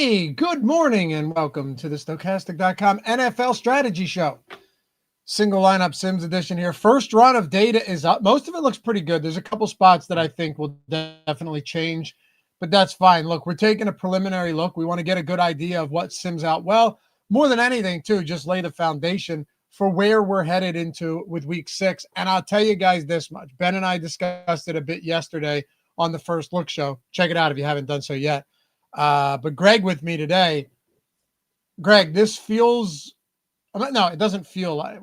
Hey, good morning and welcome to the Stokastic.com NFL Strategy Show. Single lineup Sims edition here. First run of data is up. Most of it looks pretty good. There's a couple spots that I think will definitely change, but that's fine. Look, we're taking a preliminary look. We want to get a good idea of what sims out well. More than anything, too, just lay the foundation for where we're headed into with week 6. And I'll tell you guys this much. Ben and I discussed it a bit yesterday on the First Look show. Check it out if you haven't done so yet. But Greg with me today. Greg, this feels no, it doesn't feel like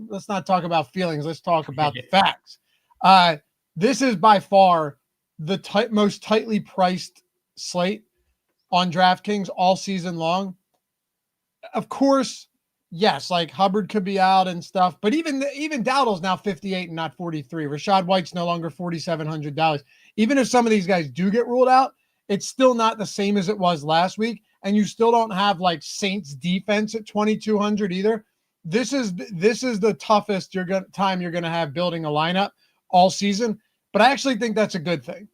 let's not talk about feelings. Let's talk about the facts. This is by far the most tightly priced slate on DraftKings all season long. Of course, yes, like Hubbard could be out and stuff, but even Dowdle's now 58 and not 43. Rachaad White's no longer $4,700. Even if some of these guys do get ruled out, it's still not the same as it was last week. And you still don't have like Saints defense at 2,200 either. This is the toughest time you're going to have building a lineup all season. But I actually think that's a good thing.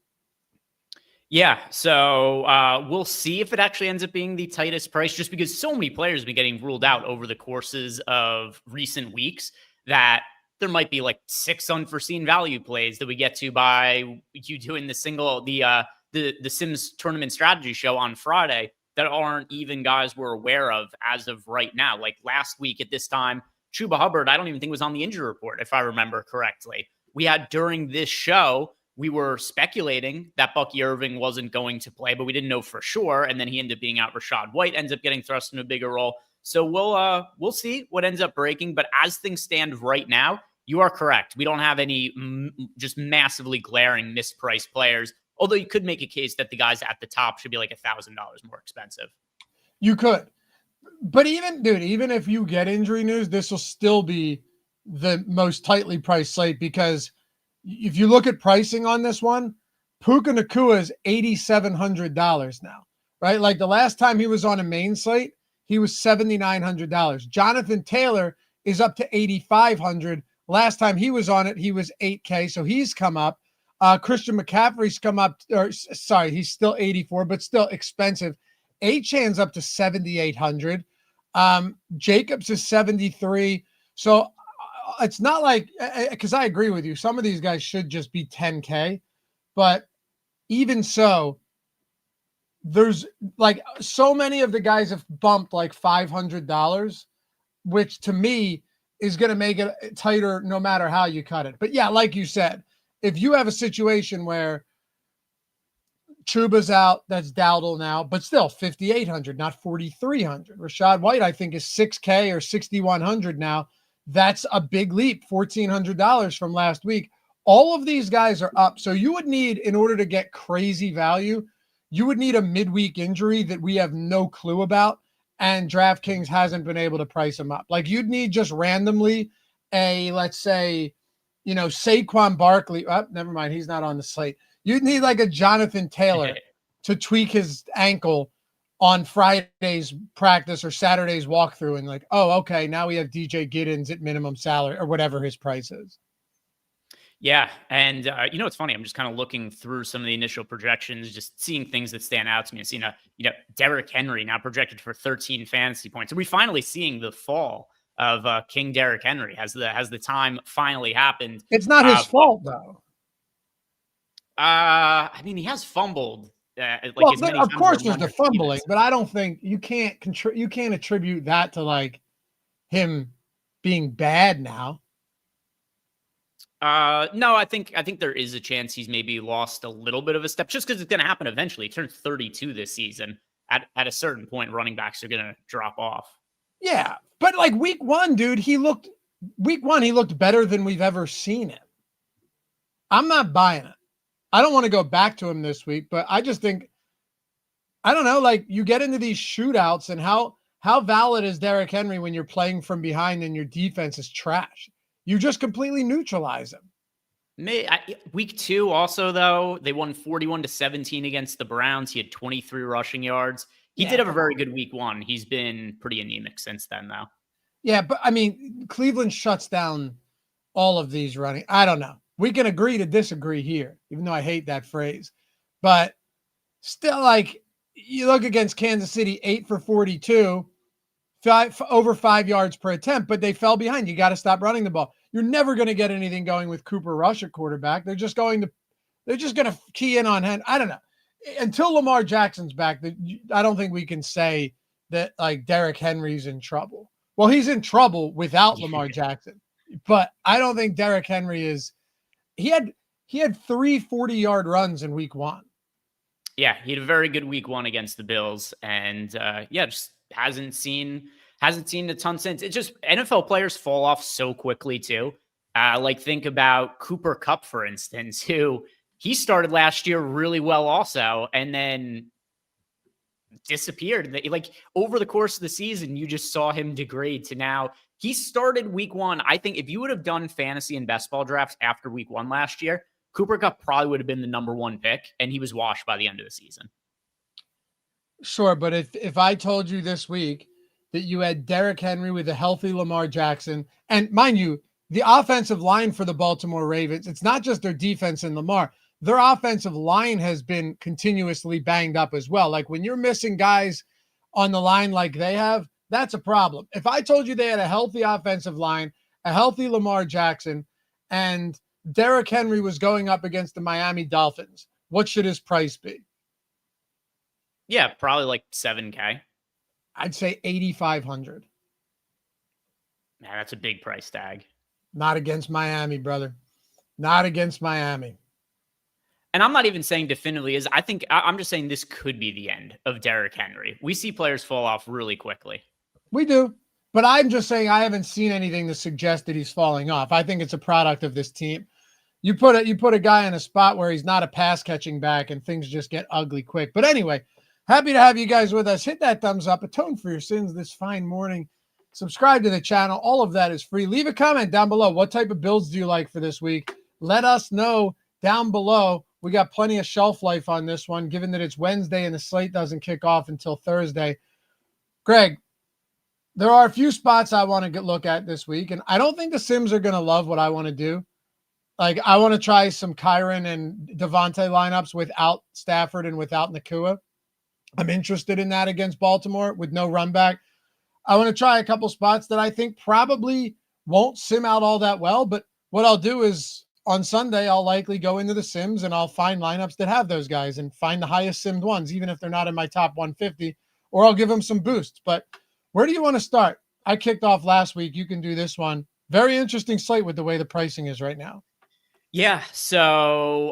Yeah, so we'll see if it actually ends up being the tightest price, just because so many players have been getting ruled out over the courses of recent weeks that there might be like 6 unforeseen value plays that we get to by you doing the Sims tournament strategy show on Friday that aren't even guys we're aware of as of right now. Like last week at this time, Chuba Hubbard, I don't even think was on the injury report, if I remember correctly. We had during this show, we were speculating that Bucky Irving wasn't going to play, but we didn't know for sure. And then he ended up being out. Rachaad White ends up getting thrust into a bigger role. So we'll see what ends up breaking. But as things stand right now, you are correct. We don't have any just massively glaring mispriced players. Although you could make a case that the guys at the top should be like $1,000 more expensive. You could. But even if you get injury news, this will still be the most tightly priced slate, because if you look at pricing on this one, Puka Nacua is $8,700 now, right? Like the last time he was on a main slate, he was $7,900. Jonathan Taylor is up to $8,500. Last time he was on it, he was $8K. So he's come up. Christian McCaffrey's come up, he's still 84, but still expensive. Achan's up to 7,800. Jacobs is 73. So it's not like, because I agree with you, some of these guys should just be 10K, but even so, there's like so many of the guys have bumped like $500, which to me is going to make it tighter no matter how you cut it. But yeah, like you said, if you have a situation where Chuba's out, that's Dowdle now, but still 5,800, not 4,300. Rachaad White, I think, is 6K or 6,100 now. That's a big leap, $1,400 from last week. All of these guys are up. So you would need, in order to get crazy value, you would need a midweek injury that we have no clue about, and DraftKings hasn't been able to price them up. Like you'd need just randomly let's say, Saquon Barkley. Oh, never mind. He's not on the slate. You'd need like a Jonathan Taylor to tweak his ankle on Friday's practice or Saturday's walkthrough. And like, oh, okay, now we have DJ Giddens at minimum salary or whatever his price is. Yeah. And, it's funny. I'm just kind of looking through some of the initial projections, just seeing things that stand out to me. And seeing, Derrick Henry now projected for 13 fantasy points. Are we finally seeing the fall of King Derrick Henry? Has the time finally happened? It's not his fault, though. He has fumbled. Of course there's the fumbling, but I don't think you can't attribute that to like him being bad now. No, I think there is a chance he's maybe lost a little bit of a step, just because it's going to happen eventually. He turns 32 this season. At a certain point, running backs are going to drop off. Yeah, but like week one, dude, he looked better than we've ever seen him. I'm not buying it. I don't want to go back to him this week, but I just think, I don't know, like you get into these shootouts and how valid is Derrick Henry when you're playing from behind and your defense is trash? You just completely neutralize him. Week 2 also, though, they won 41-17 against the Browns. He had 23 rushing yards. He did have a very good week 1. He's been pretty anemic since then, though. Yeah, but I mean, Cleveland shuts down all of these running. I don't know. We can agree to disagree here, even though I hate that phrase. But still, like, you look against Kansas City, 8 for 42, over 5 yards per attempt, but they fell behind. You got to stop running the ball. You're never going to get anything going with Cooper Rush at quarterback. They're just going to key in on him. I don't know. Until Lamar Jackson's back, I don't think we can say that like Derrick Henry's in trouble. Well, he's in trouble without Lamar Jackson, but I don't think Derrick Henry is. He had 3 40-yard runs in week 1. Yeah, he had a very good week 1 against the Bills, and just hasn't seen a ton since. It's just NFL players fall off so quickly too. Like think about Cooper Kupp, for instance, who he started last year really well also, and then disappeared. Like over the course of the season, you just saw him degrade to now. He started week 1. I think if you would have done fantasy and best ball drafts after week 1 last year, Cooper Kupp probably would have been the number 1 pick, and he was washed by the end of the season. Sure, but if I told you this week that you had Derrick Henry with a healthy Lamar Jackson, and mind you, the offensive line for the Baltimore Ravens, it's not just their defense and Lamar. Their offensive line has been continuously banged up as well. Like when you're missing guys on the line like they have, that's a problem. If I told you they had a healthy offensive line, a healthy Lamar Jackson, and Derrick Henry was going up against the Miami Dolphins, what should his price be? Yeah, probably like $7K. I'd say 8,500. Man, that's a big price tag. Not against Miami, brother. Not against Miami. And I'm not even saying definitively is. I'm just saying this could be the end of Derrick Henry. We see players fall off really quickly. We do. But I'm just saying I haven't seen anything to suggest that he's falling off. I think it's a product of this team. You put a guy in a spot where he's not a pass catching back and things just get ugly quick. But anyway, happy to have you guys with us. Hit that thumbs up, atone for your sins this fine morning. Subscribe to the channel. All of that is free. Leave a comment down below. What type of builds do you like for this week? Let us know down below. We got plenty of shelf life on this one, given that it's Wednesday and the slate doesn't kick off until Thursday. Greg, there are a few spots I want to look at this week, and I don't think the Sims are going to love what I want to do. Like, I want to try some Kyron and Devontae lineups without Stafford and without Nakua. I'm interested in that against Baltimore with no run back. I want to try a couple spots that I think probably won't sim out all that well, but what I'll do is on Sunday, I'll likely go into the Sims and I'll find lineups that have those guys and find the highest simmed ones, even if they're not in my top 150, or I'll give them some boosts. But where do you want to start? I kicked off last week. You can do this one. Very interesting slate with the way the pricing is right now. Yeah, so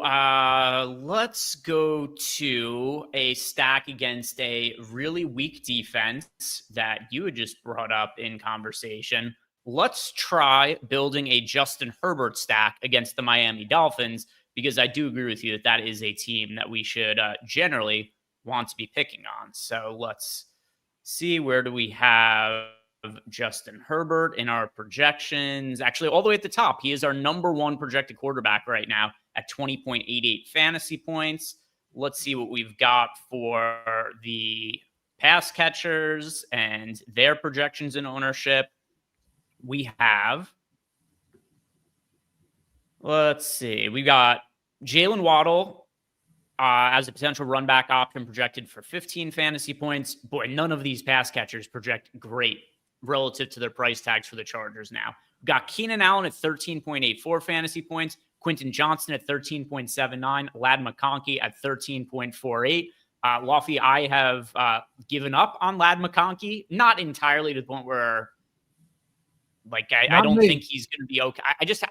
let's go to a stack against a really weak defense that you had just brought up in conversation. Let's try building a Justin Herbert stack against the Miami Dolphins, because I do agree with you that that is a team that we should generally want to be picking on. So let's see, where do we have Justin Herbert in our projections? Actually, all the way at the top, he is our number 1 projected quarterback right now at 20.88 fantasy points. Let's see what we've got for the pass catchers and their projections in ownership. We have, let's see, we got Jalen Waddle as a potential run back option projected for 15 fantasy points. Boy, none of these pass catchers project great relative to their price tags for the Chargers now. We've got Keenan Allen at 13.84 fantasy points, Quentin Johnson at 13.79, Ladd McConkey at 13.48. Loughy, I have given up on Ladd McConkey, not entirely to the point where I don't think he's going to be okay.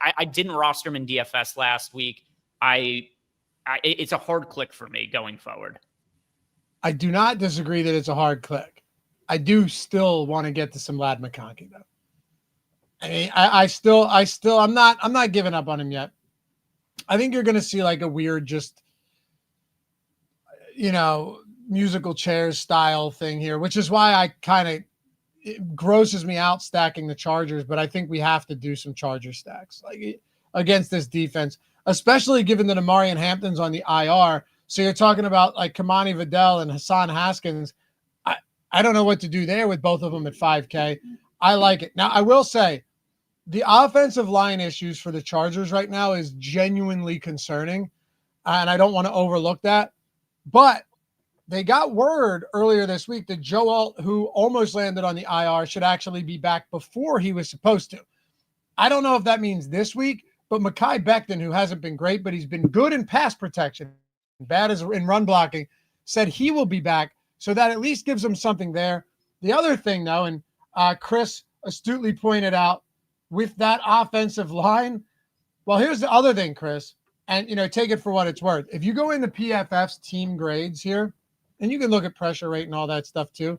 I didn't roster him in DFS last week. It's a hard click for me going forward. I do not disagree that it's a hard click. I do still want to get to some Ladd McConkey though. I mean, I'm not giving up on him yet. I think you're going to see like a weird, just, musical chairs style thing here, which is why I kind of, it grosses me out stacking the Chargers, but I think we have to do some Charger stacks like against this defense, especially given that Amari and Hampton's on the IR. So you're talking about like Kamani Vidal and Hassan Haskins. I don't know what to do there with both of them at 5K. I like it. Now, I will say the offensive line issues for the Chargers right now is genuinely concerning, and I don't want to overlook that. But they got word earlier this week that Joe Alt, who almost landed on the IR, should actually be back before he was supposed to. I don't know if that means this week, but Mekhi Becton, who hasn't been great, but he's been good in pass protection, bad as in run blocking, said he will be back. So that at least gives him something there. The other thing, though, and Chris astutely pointed out, with that offensive line, well, here's the other thing, Chris, and, take it for what it's worth. If you go into PFF's team grades here, and you can look at pressure rate and all that stuff too,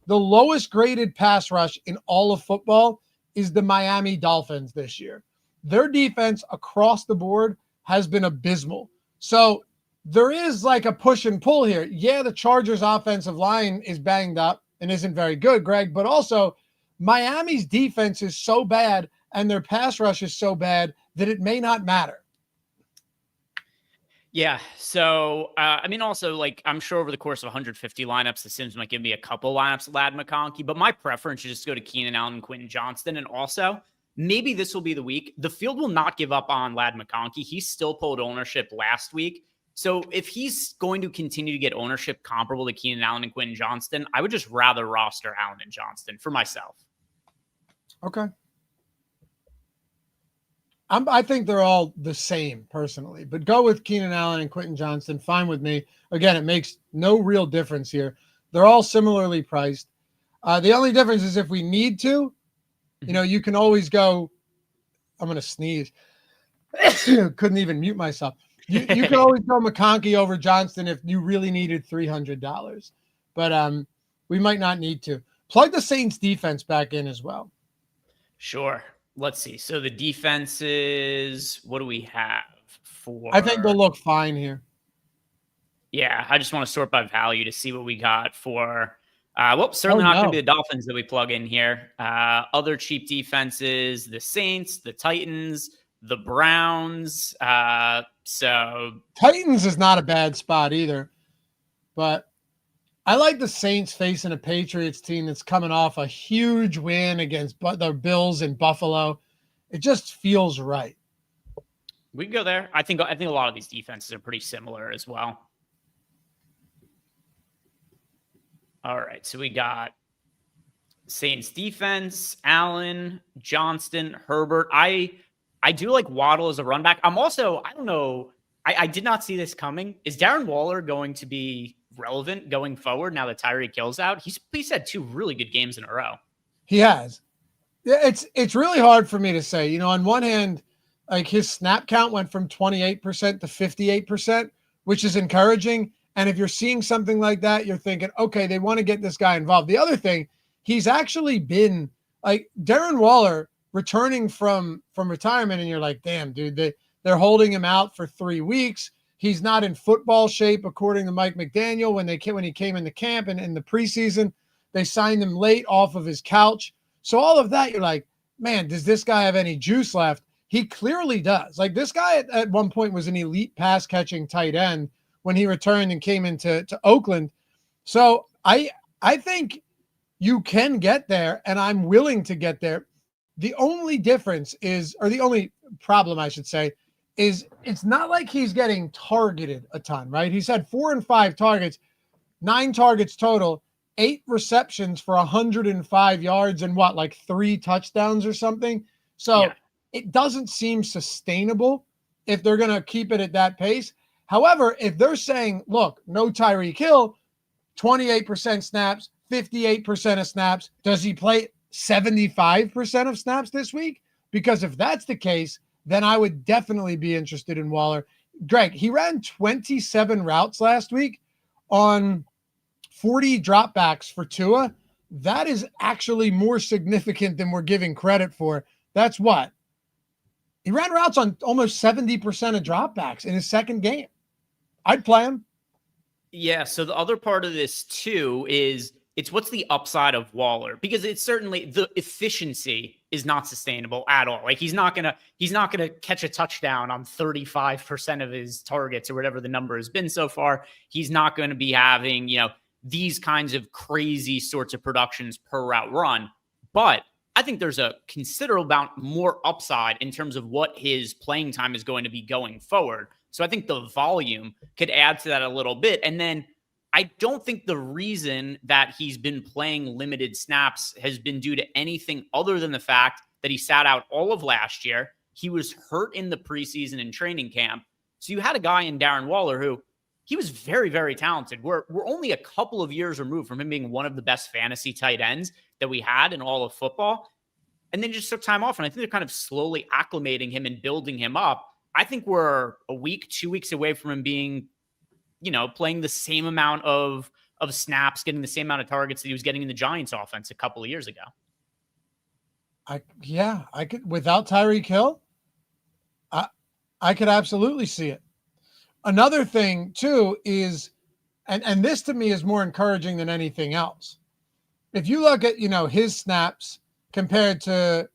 the lowest graded pass rush in all of football is the Miami Dolphins this year. Their defense across the board has been abysmal. So there is like a push and pull here. Yeah, the Chargers offensive line is banged up and isn't very good, Greg, but also Miami's defense is so bad and their pass rush is so bad that it may not matter. Yeah. So, also, like, I'm sure over the course of 150 lineups, the Sims might give me a couple lineups of Ladd McConkey, but my preference is just to go to Keenan Allen and Quentin Johnston. And also, maybe this will be the week. The field will not give up on Ladd McConkey. He still pulled ownership last week. So if he's going to continue to get ownership comparable to Keenan Allen and Quentin Johnston, I would just rather roster Allen and Johnston for myself. Okay. I think they're all the same personally, but go with Keenan Allen and Quentin Johnston. Fine with me. Again, it makes no real difference here. They're all similarly priced. The only difference is if we need to, you can always go, I'm going to sneeze. Couldn't even mute myself. You can always go McConkey over Johnston if you really needed $300, but we might not need to. Plug the Saints defense back in as well. Sure. Let's see. So the defenses, what do we have for? I think they'll look fine here. Yeah, I just want to sort by value to see what we got for. Certainly not going to be the Dolphins that we plug in here. Other cheap defenses, the Saints, the Titans, the Browns. So Titans is not a bad spot either, but I like the Saints facing a Patriots team that's coming off a huge win against the Bills in Buffalo. It just feels right. We can go there. I think a lot of these defenses are pretty similar as well. All right, so we got Saints defense, Allen, Johnston, Herbert. I do like Waddle as a run back. I'm also, I don't know, I did not see this coming. Is Darren Waller going to be relevant going forward now that Tyreek Hill's out? He's had 2 really good games in a row. He has. Yeah, it's really hard for me to say. On one hand, like his snap count went from 28% to 58%, which is encouraging. And if you're seeing something like that, you're thinking, okay, they want to get this guy involved. The other thing, he's actually been like Darren Waller returning from retirement, and you're like, damn, dude, they're holding him out for 3 weeks. He's not in football shape, according to Mike McDaniel. When he came into camp and in the preseason, they signed him late off of his couch. So all of that, you're like, man, does this guy have any juice left? He clearly does. Like this guy at one point was an elite pass catching tight end when he returned and came into Oakland. So I think you can get there, and I'm willing to get there. The only difference is, or the only problem I should say, is it's not like he's getting targeted a ton, right? He's had 4 and 5 targets, 9 targets total, 8 receptions for 105 yards and like 3 touchdowns or something. So It doesn't seem sustainable if they're going to keep it at that pace. However, if they're saying, look, no Tyreek Hill, 28% snaps, 58% of snaps, does he play 75% of snaps this week? Because if that's the case, then I would definitely be interested in Waller. Greg, he ran 27 routes last week on 40 dropbacks for Tua. That is actually more significant than we're giving credit for. That's what? He ran routes on almost 70% of dropbacks in his second game. I'd play him. Yeah, so the other part of this too is it's what's the upside of Waller, because it's certainly the efficiency is not sustainable at all. Like he's not gonna catch a touchdown on 35% of his targets or whatever the number has been so far. He's not going to be having these kinds of crazy sorts of productions per route run. But I think there's a considerable amount more upside in terms of what his playing time is going to be going forward. So I think the volume could add to that a little bit. And then I don't think the reason that he's been playing limited snaps has been due to anything other than the fact that he sat out all of last year. He was hurt in the preseason and training camp. So you had a guy in Darren Waller who he was very, very talented. We're only a couple of years removed from him being one of the best fantasy tight ends that we had in all of football. And then just took time off. And I think they're kind of slowly acclimating him and building him up. I think we're a week, 2 weeks away from him being, playing the same amount of snaps, getting the same amount of targets that he was getting in the Giants offense a couple of years ago. I could, without Tyreek Hill, I could absolutely see it. Another thing too is, and this to me is more encouraging than anything else. If you look at, his snaps compared to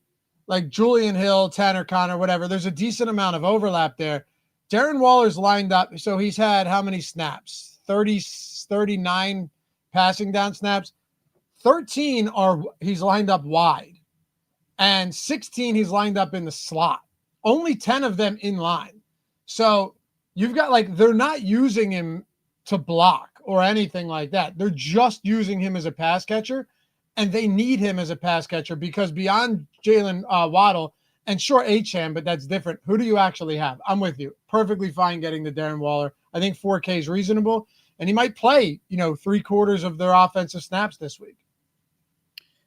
like Julian Hill, Tanner Conner, whatever, there's a decent amount of overlap there. Darren Waller's lined up. So he's had how many snaps? 39 passing down snaps. 13 he's lined up wide, and 16 he's lined up in the slot. Only 10 of them in line. So you've got they're not using him to block or anything like that. They're just using him as a pass catcher, and they need him as a pass catcher because beyond Jalen Waddle and sure Achane, but that's different. Who do you actually have? I'm with you. Perfectly fine getting the Darren Waller. I think 4K is reasonable, and he might play, 3/4 of their offensive snaps this week.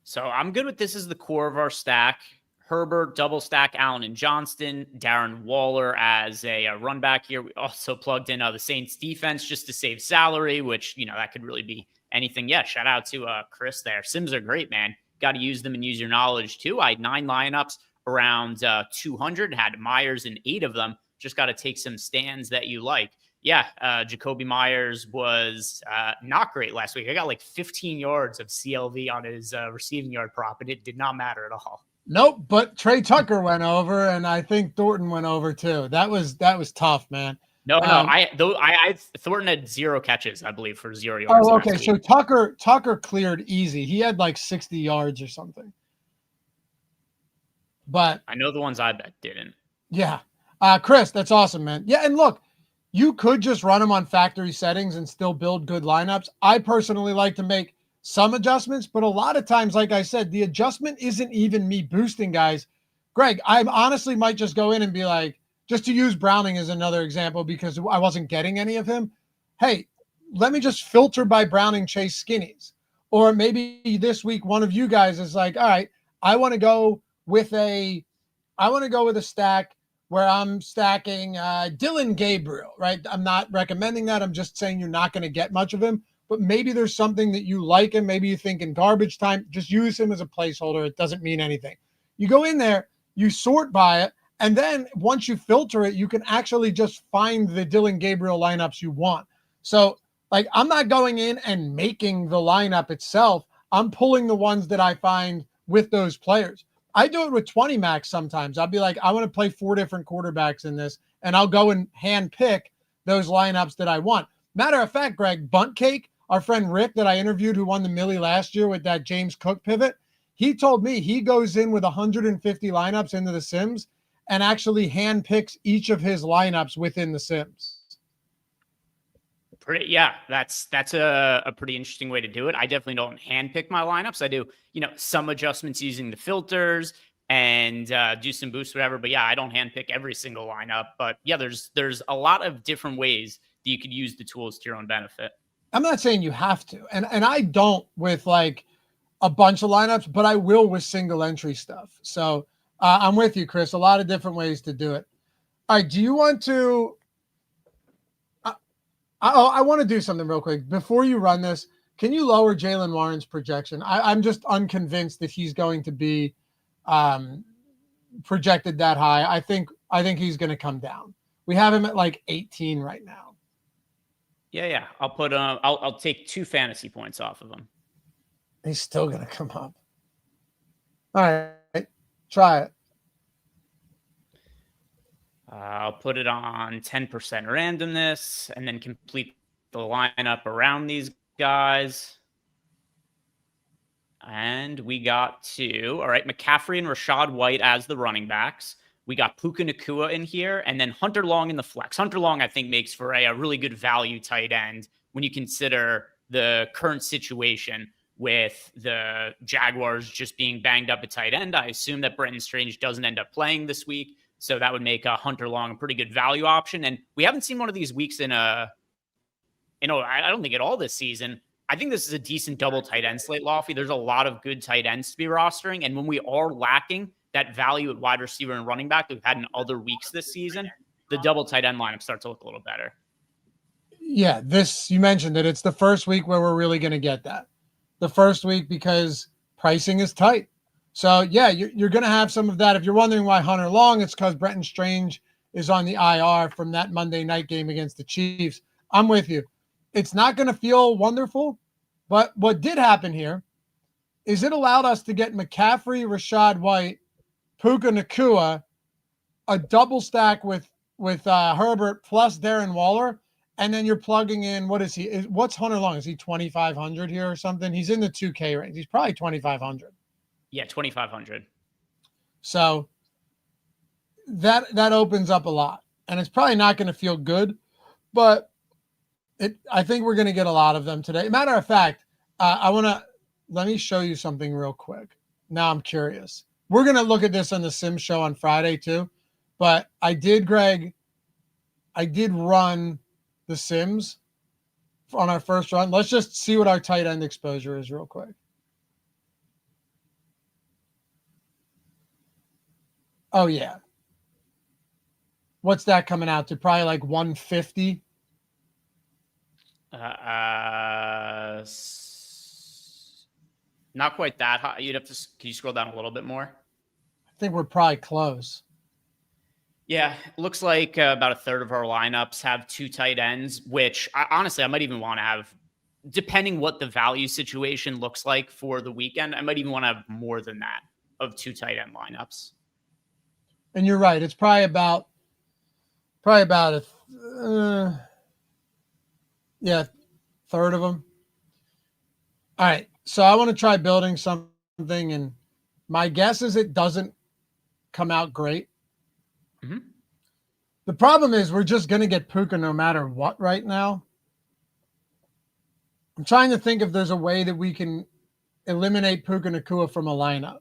So I'm good with this as the core of our stack. Herbert, double stack Allen and Johnston, Darren Waller as a run back here. We also plugged in the Saints defense just to save salary, which, that could really be anything. Yeah, shout out to Chris there. Sims are great, man. Got to use them and use your knowledge too. I had 9 lineups around 200, had Myers in 8 of them. Just got to take some stands that you like. Yeah, Jacoby Myers was not great last week. I got 15 yards of CLV on his receiving yard prop, and it did not matter at all. Nope, but Trey Tucker went over, and I think Thornton went over too. That was tough, man. No, Thornton had 0 catches, I believe, for 0 yards. Oh, okay. So Tucker cleared easy. He had 60 yards or something. But I know the ones I bet didn't. Yeah. Chris, that's awesome, man. Yeah, and look, you could just run them on factory settings and still build good lineups. I personally like to make some adjustments, but a lot of times, like I said, the adjustment isn't even me boosting guys. Greg, I honestly might just go in and be like, just to use Browning as another example, because I wasn't getting any of him. Hey, let me just filter by Browning, chase skinnies. Or maybe this week, one of you guys is like, all right, I want to go with a stack where I'm stacking Dylan Gabriel, right? I'm not recommending that. I'm just saying you're not going to get much of him. But maybe there's something that you like him. Maybe you think in garbage time, just use him as a placeholder. It doesn't mean anything. You go in there, you sort by it, and then once you filter it, you can actually just find the Dylan Gabriel lineups you want. So, I'm not going in and making the lineup itself. I'm pulling the ones that I find with those players. I do it with 20 max sometimes. I'll be like, I want to play 4 different quarterbacks in this, and I'll go and hand pick those lineups that I want. Matter of fact, Greg, Bunt Cake, our friend Rick that I interviewed who won the Millie last year with that James Cook pivot, he told me he goes in with 150 lineups into the Sims and actually hand picks each of his lineups within the Sims. That's a pretty interesting way to do it. I definitely don't hand pick my lineups. I do, some adjustments using the filters and do some boosts, whatever. But yeah, I don't hand pick every single lineup. But yeah, there's a lot of different ways that you could use the tools to your own benefit. I'm not saying you have to, and I don't with a bunch of lineups, but I will with single entry stuff. So I'm with you, Chris. A lot of different ways to do it. All right, do you want to? I want to do something real quick before you run this. Can you lower Jalen Warren's projection? I'm just unconvinced that he's going to be projected that high. I think he's going to come down. We have him at 18 right now. Yeah. I'll put I'll take 2 fantasy points off of him. He's still going to come up. All right, try it. I'll put it on 10% randomness and then complete the lineup around these guys. And we got all right, McCaffrey and Rashad White as the running backs. We got Puka Nacua in here, and then Hunter Long in the flex. Hunter Long, I think, makes for a really good value tight end when you consider the current situation with the Jaguars just being banged up at tight end. I assume that Brenton Strange doesn't end up playing this week, so that would make Hunter Long a pretty good value option. And we haven't seen one of these weeks I don't think at all this season. I think this is a decent double tight end slate, Loughy. There's a lot of good tight ends to be rostering. And when we are lacking that value at wide receiver and running back that we've had in other weeks this season, the double tight end lineup starts to look a little better. Yeah, you mentioned it. It's the first week where we're really going to get that. The first week because pricing is tight. So, yeah, you're going to have some of that. If you're wondering why Hunter Long, it's because Brenton Strange is on the IR from that Monday night game against the Chiefs. I'm with you. It's not going to feel wonderful, but what did happen here is it allowed us to get McCaffrey, Rachaad White, Puka Nacua, a double stack with Herbert plus Darren Waller, and then you're plugging in, what's Hunter Long? Is he 2,500 here or something? He's in the 2K range. He's probably 2,500. Yeah, 2,500. So that opens up a lot, and it's probably not going to feel good, but I think we're going to get a lot of them today. Matter of fact, let me show you something real quick. Now I'm curious. We're going to look at this on the Sim show on Friday too, but I did run the Sims on our first run. Let's just see what our tight end exposure is real quick. Oh yeah. What's that coming out to? Probably like 150. Not quite that high. Can you scroll down a little bit more? I think we're probably close. Yeah, it looks like about a third of our lineups have two tight ends, which honestly, I might even want to have, depending what the value situation looks like for the weekend, I might even want to have more than that of two tight end lineups. And you're right. It's probably about a third of them. All right. So I want to try building something, and my guess is it doesn't come out great. Mm-hmm. The problem is we're just going to get Puka no matter what right now. I'm trying to think if there's a way that we can eliminate Puka Nacua from a lineup.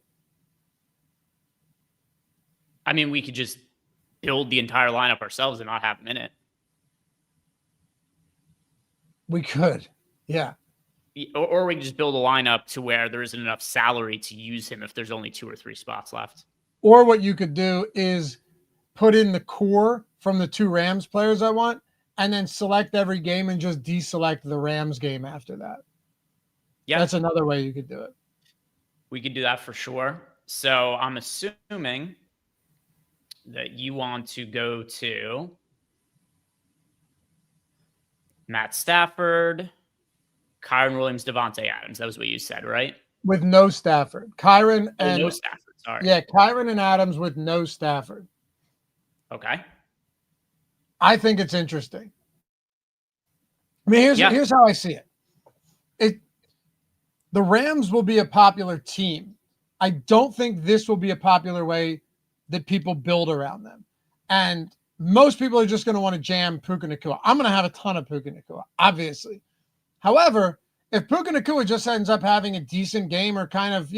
I mean, we could just build the entire lineup ourselves and not have him in it. We could. Yeah. Or we can just build a lineup to where there isn't enough salary to use him if there's only 2 or 3 spots left. Or what you could do is put in the core from the 2 Rams players I want, and then select every game and just deselect the Rams game after that. Yeah. That's another way you could do it. We could do that for sure. So I'm assuming that you want to go to Matt Stafford, Kyren Williams, Devontae Adams. That was what you said, right? With no Stafford. Kyren and no Stafford. Sorry. Yeah, Kyren and Adams with no Stafford. Okay. I think it's interesting. I mean, here's how I see it. The Rams will be a popular team. I don't think this will be a popular way that people build around them. And most people are just going to want to jam Puka Nacua. I'm going to have a ton of Puka Nacua, obviously. However, if Puka Nacua just ends up having a decent game or kind of,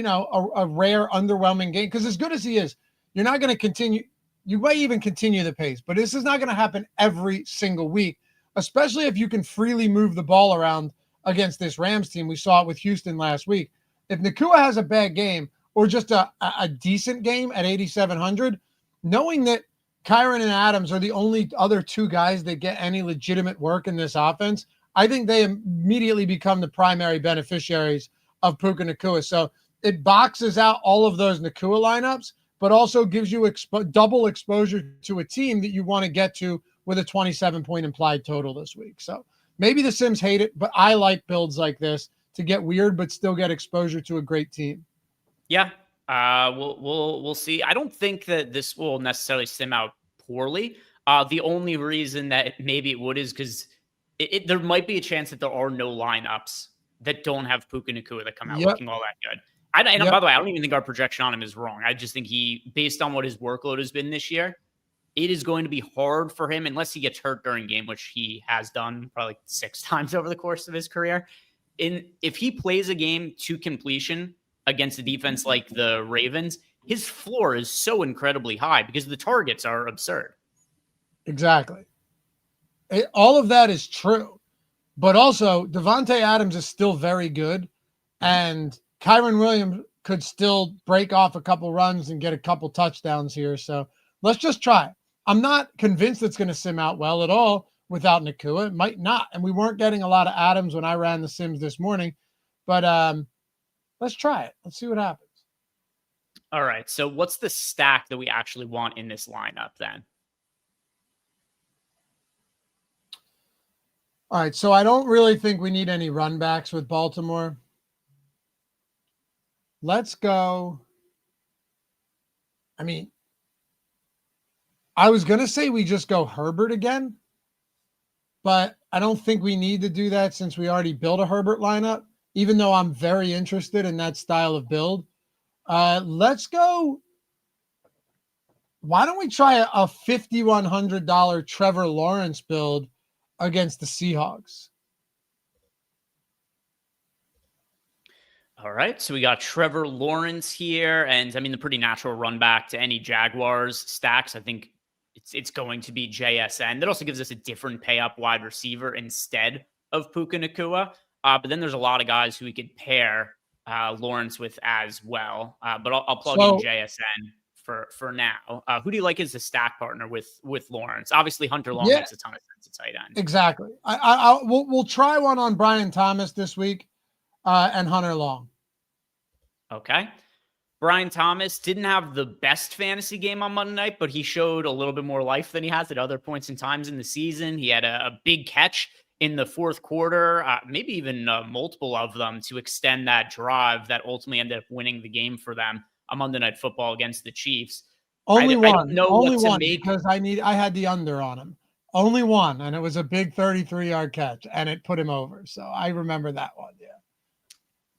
a rare, underwhelming game, because as good as he is, you're not going to continue. You might even continue the pace, but this is not going to happen every single week, especially if you can freely move the ball around against this Rams team. We saw it with Houston last week. If Nacua has a bad game or just a decent game at 8,700, knowing that Kyren and Adams are the only other 2 guys that get any legitimate work in this offense, I think they immediately become the primary beneficiaries of Puka Nacua. So it boxes out all of those Nacua lineups, but also gives you double exposure to a team that you want to get to with a 27-point implied total this week. So maybe the Sims hate it, but I like builds like this to get weird, but still get exposure to a great team. Yeah. We'll see. I don't think that this will necessarily sim out poorly. The only reason that maybe it would is because there might be a chance that there are no lineups that don't have Puka Nacua that come out looking all that good. By the way, I don't even think our projection on him is wrong. I just think based on what his workload has been this year, it is going to be hard for him unless he gets hurt during game, which he has done probably 6 times over the course of his career. If he plays a game to completion against a defense like the Ravens, his floor is so incredibly high because the targets are absurd. Exactly. All of that is true. But also, Devontae Adams is still very good, and Kyren Williams could still break off a couple runs and get a couple touchdowns here. So let's just try it. I'm not convinced it's going to sim out well at all without Nacua. It might not. And we weren't getting a lot of Adams when I ran the sims this morning. But let's try it. Let's see what happens. All right. So what's the stack that we actually want in this lineup then? All right. So I don't really think we need any run backs with Baltimore. Let's go. I mean, I was going to say we just go Herbert again, but I don't think we need to do that since we already built a Herbert lineup, even though I'm very interested in that style of build. Let's go. Why don't we try a $5,100 Trevor Lawrence build against the Seahawks? All right, so we got Trevor Lawrence here, and I mean the pretty natural run back to any Jaguars stacks. I think it's going to be JSN. That also gives us a different pay up wide receiver instead of Puka Nacua. But then there's a lot of guys who we could pair Lawrence with as well. But I'll plug in JSN for now. Who do you like as a stack partner with Lawrence? Obviously, Hunter Long makes a ton of sense at tight end. Exactly. We'll try one on Brian Thomas this week. And Hunter Long. Okay. Brian Thomas didn't have the best fantasy game on Monday night, but he showed a little bit more life than he has at other points in times in the season. He had a big catch in the fourth quarter, maybe even multiple of them to extend that drive that ultimately ended up winning the game for them on Monday Night Football against the Chiefs. Only one. I don't know Only what to one make. because I had the under on him. Only one, and it was a big 33-yard catch, and it put him over. So I remember that one.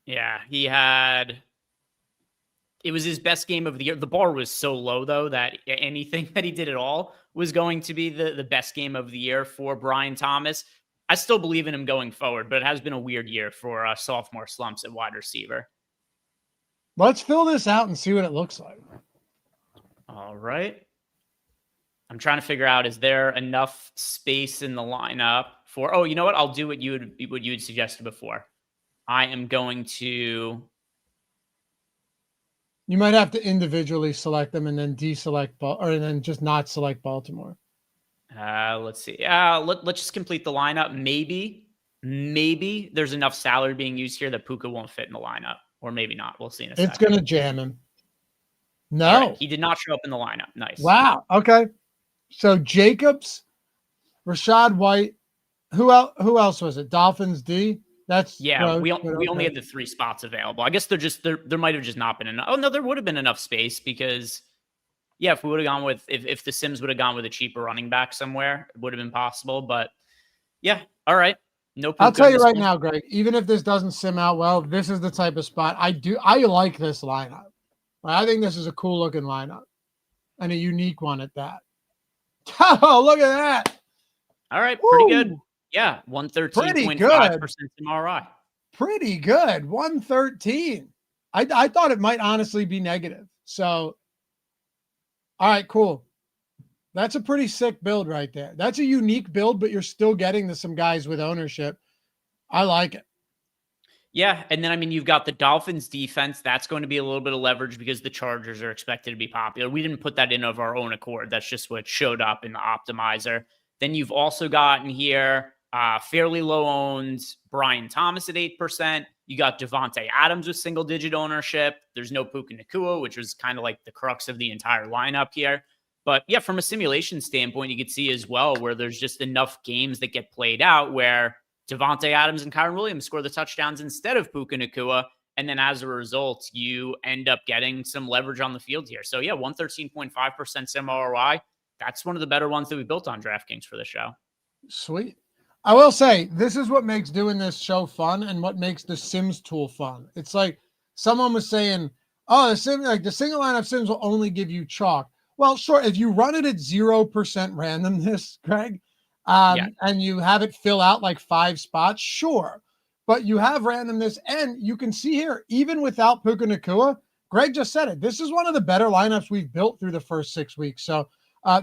Yeah, it was his best game of the year. The bar was so low, though, that anything that he did at all was going to be the best game of the year for Brian Thomas. I still believe in him going forward, but it has been a weird year for sophomore slumps at wide receiver. Let's fill this out and see what it looks like. All right. I'm trying to figure out, is there enough space in the lineup for, oh, you know what? I'll do what you had suggested before. I am going to. You might have to individually select them and then deselect or then just not select Baltimore. Let's see. Let's just complete the lineup. Maybe there's enough salary being used here that Puka won't fit in the lineup, or maybe not. We'll see in a second. It's gonna jam him. No, right. He did not show up in the lineup. Nice. Wow. Okay. So Jacobs, Rashad White. Who else was it? Dolphins D. That's we only had the 3 spots available. I guess there might have just not been enough. Oh no, there would have been enough space because if we would have gone with if the Sims would have gone with a cheaper running back somewhere, it would have been possible. But yeah, all right. No, I'll tell you right now, Greg. Even if this doesn't sim out well, this is the type of spot I like this lineup. I think this is a cool looking lineup and a unique one at that. Oh, look at that! All right, pretty good. Yeah, 113.5% MRI. Pretty good. 113. I thought it might honestly be negative. So, all right, cool. That's a pretty sick build right there. That's a unique build, but you're still getting to some guys with ownership. I like it. Yeah, and then, I mean, you've got the Dolphins defense. That's going to be a little bit of leverage because the Chargers are expected to be popular. We didn't put that in of our own accord. That's just what showed up in the optimizer. Then you've also gotten here fairly low-owned Brian Thomas at 8%. You got Devontae Adams with single-digit ownership. There's no Puka Nacua, which was kind of like the crux of the entire lineup here. But, yeah, from a simulation standpoint, you could see as well where there's just enough games that get played out where Devontae Adams and Kyren Williams score the touchdowns instead of Puka Nacua. And then as a result, you end up getting some leverage on the field here. So, yeah, 113.5% sim ROI. That's one of the better ones that we built on DraftKings for the show. Sweet. I will say, this is what makes doing this show fun and what makes the Sims tool fun. It's like someone was saying, oh, the single lineup Sims will only give you chalk. Well, sure. If you run it at 0% randomness, Greg, and you have it fill out like 5 spots, sure. But you have randomness, and you can see here, even without Puka Nacua, Greg just said it. This is one of the better lineups we've built through the first 6 weeks. So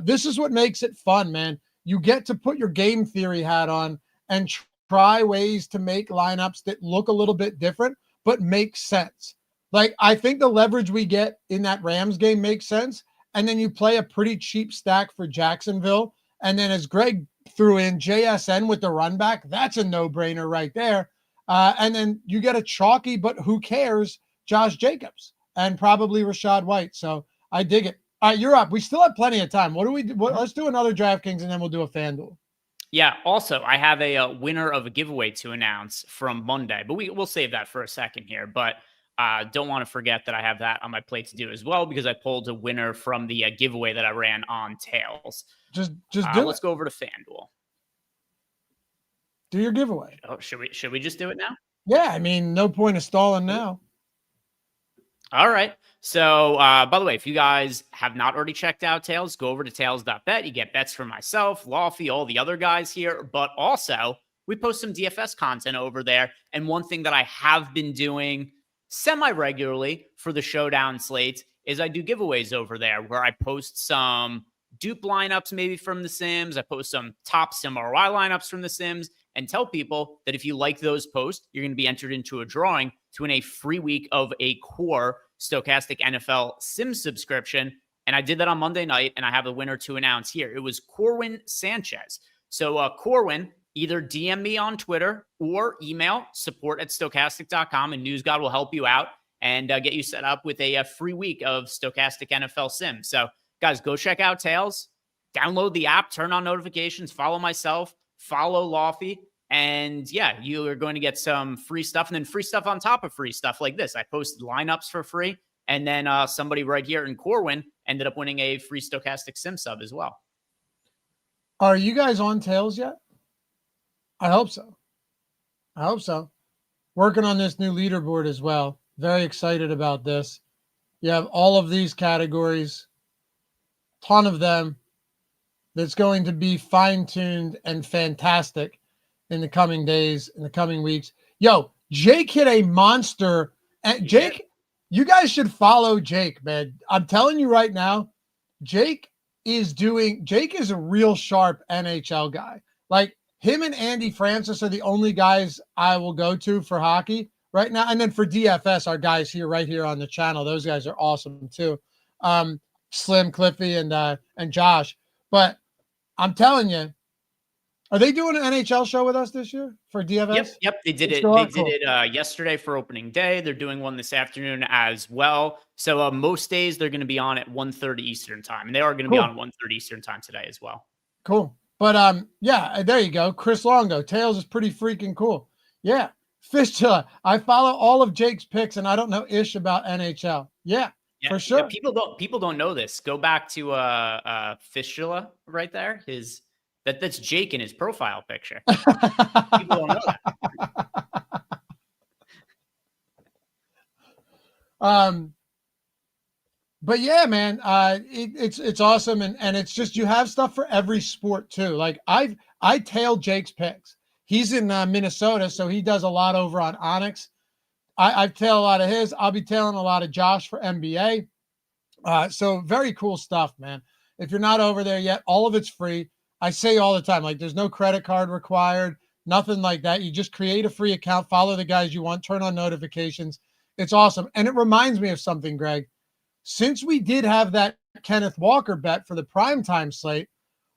this is what makes it fun, man. You get to put your game theory hat on and try ways to make lineups that look a little bit different, but make sense. Like, I think the leverage we get in that Rams game makes sense. And then you play a pretty cheap stack for Jacksonville. And then as Greg threw in JSN with the run back, that's a no-brainer right there. And then you get a chalky, but who cares, Josh Jacobs and probably Rachaad White. So I dig it. All right, you're up. We still have plenty of time. What do we do? Let's do another DraftKings and then we'll do a FanDuel. Yeah. Also, I have a winner of a giveaway to announce from Monday, but we'll save that for a second here. But don't want to forget that I have that on my plate to do as well, because I pulled a winner from the giveaway that I ran on Tails. Just do let's go over to FanDuel. Do your giveaway. Oh, should we just do it now? Yeah, I mean, no point of stalling now. All right. So, by the way, if you guys have not already checked out Tails, go over to tails.bet. You get bets from myself, Loughy, all the other guys here. But also, we post some DFS content over there. And one thing that I have been doing semi-regularly for the Showdown slate is I do giveaways over there where I post some dupe lineups maybe from the Sims. I post some top Sim ROI lineups from the Sims and tell people that if you like those posts, you're going to be entered into a drawing to win a free week of a core Stokastic NFL Sim subscription. And I did that on Monday night, and I have a winner to announce here. It was Corwin Sanchez. So Corwin, either DM me on Twitter or email support@stokastic.com, and NewsGod will help you out and get you set up with a free week of Stokastic NFL Sim. So guys, go check out Tails, download the app, turn on notifications, follow myself, follow Loughy, and yeah, you are going to get some free stuff, and then free stuff on top of free stuff like this. I posted lineups for free, and then somebody right here in Corwin ended up winning a free Stokastic Sim sub as well. Are you guys on Tails yet? I hope so. I hope so. Working on this new leaderboard as well. Very excited about this. You have all of these categories, ton of them. That's going to be fine-tuned and fantastic in the coming days, in the coming weeks. Yo, Jake hit a monster. And Jake, you guys should follow Jake, man. I'm telling you right now, Jake is a real sharp NHL guy. Like, him and Andy Francis are the only guys I will go to for hockey right now. And then for DFS, our guys here, right here on the channel, those guys are awesome too. Slim, Cliffy, and Josh. But I'm telling you, are they doing an NHL show with us this year for DFS? Yep. They did it. They did it yesterday for opening day. They're doing one this afternoon as well. So most days they're going to be on at 1:30 Eastern time, and they are going to be on at 1:30 Eastern time today as well. Cool. But yeah, there you go. Chris Longo. Tails is pretty freaking cool. Yeah. Fistula. I follow all of Jake's picks, and I don't know ish about NHL. Yeah. For sure. Yeah, people don't know this. Go back to Fistula right there. That's Jake in his profile picture. People don't know that. But yeah, man, it's awesome, and it's just you have stuff for every sport too. Like I tailed Jake's picks. He's in Minnesota, so he does a lot over on Onyx. I've tailed a lot of his. I'll be tailing a lot of Josh for NBA. So very cool stuff, man. If you're not over there yet, all of it's free. I say all the time, like there's no credit card required, nothing like that. You just create a free account, follow the guys you want, turn on notifications. It's awesome. And it reminds me of something, Greg. Since we did have that Kenneth Walker bet for the primetime slate,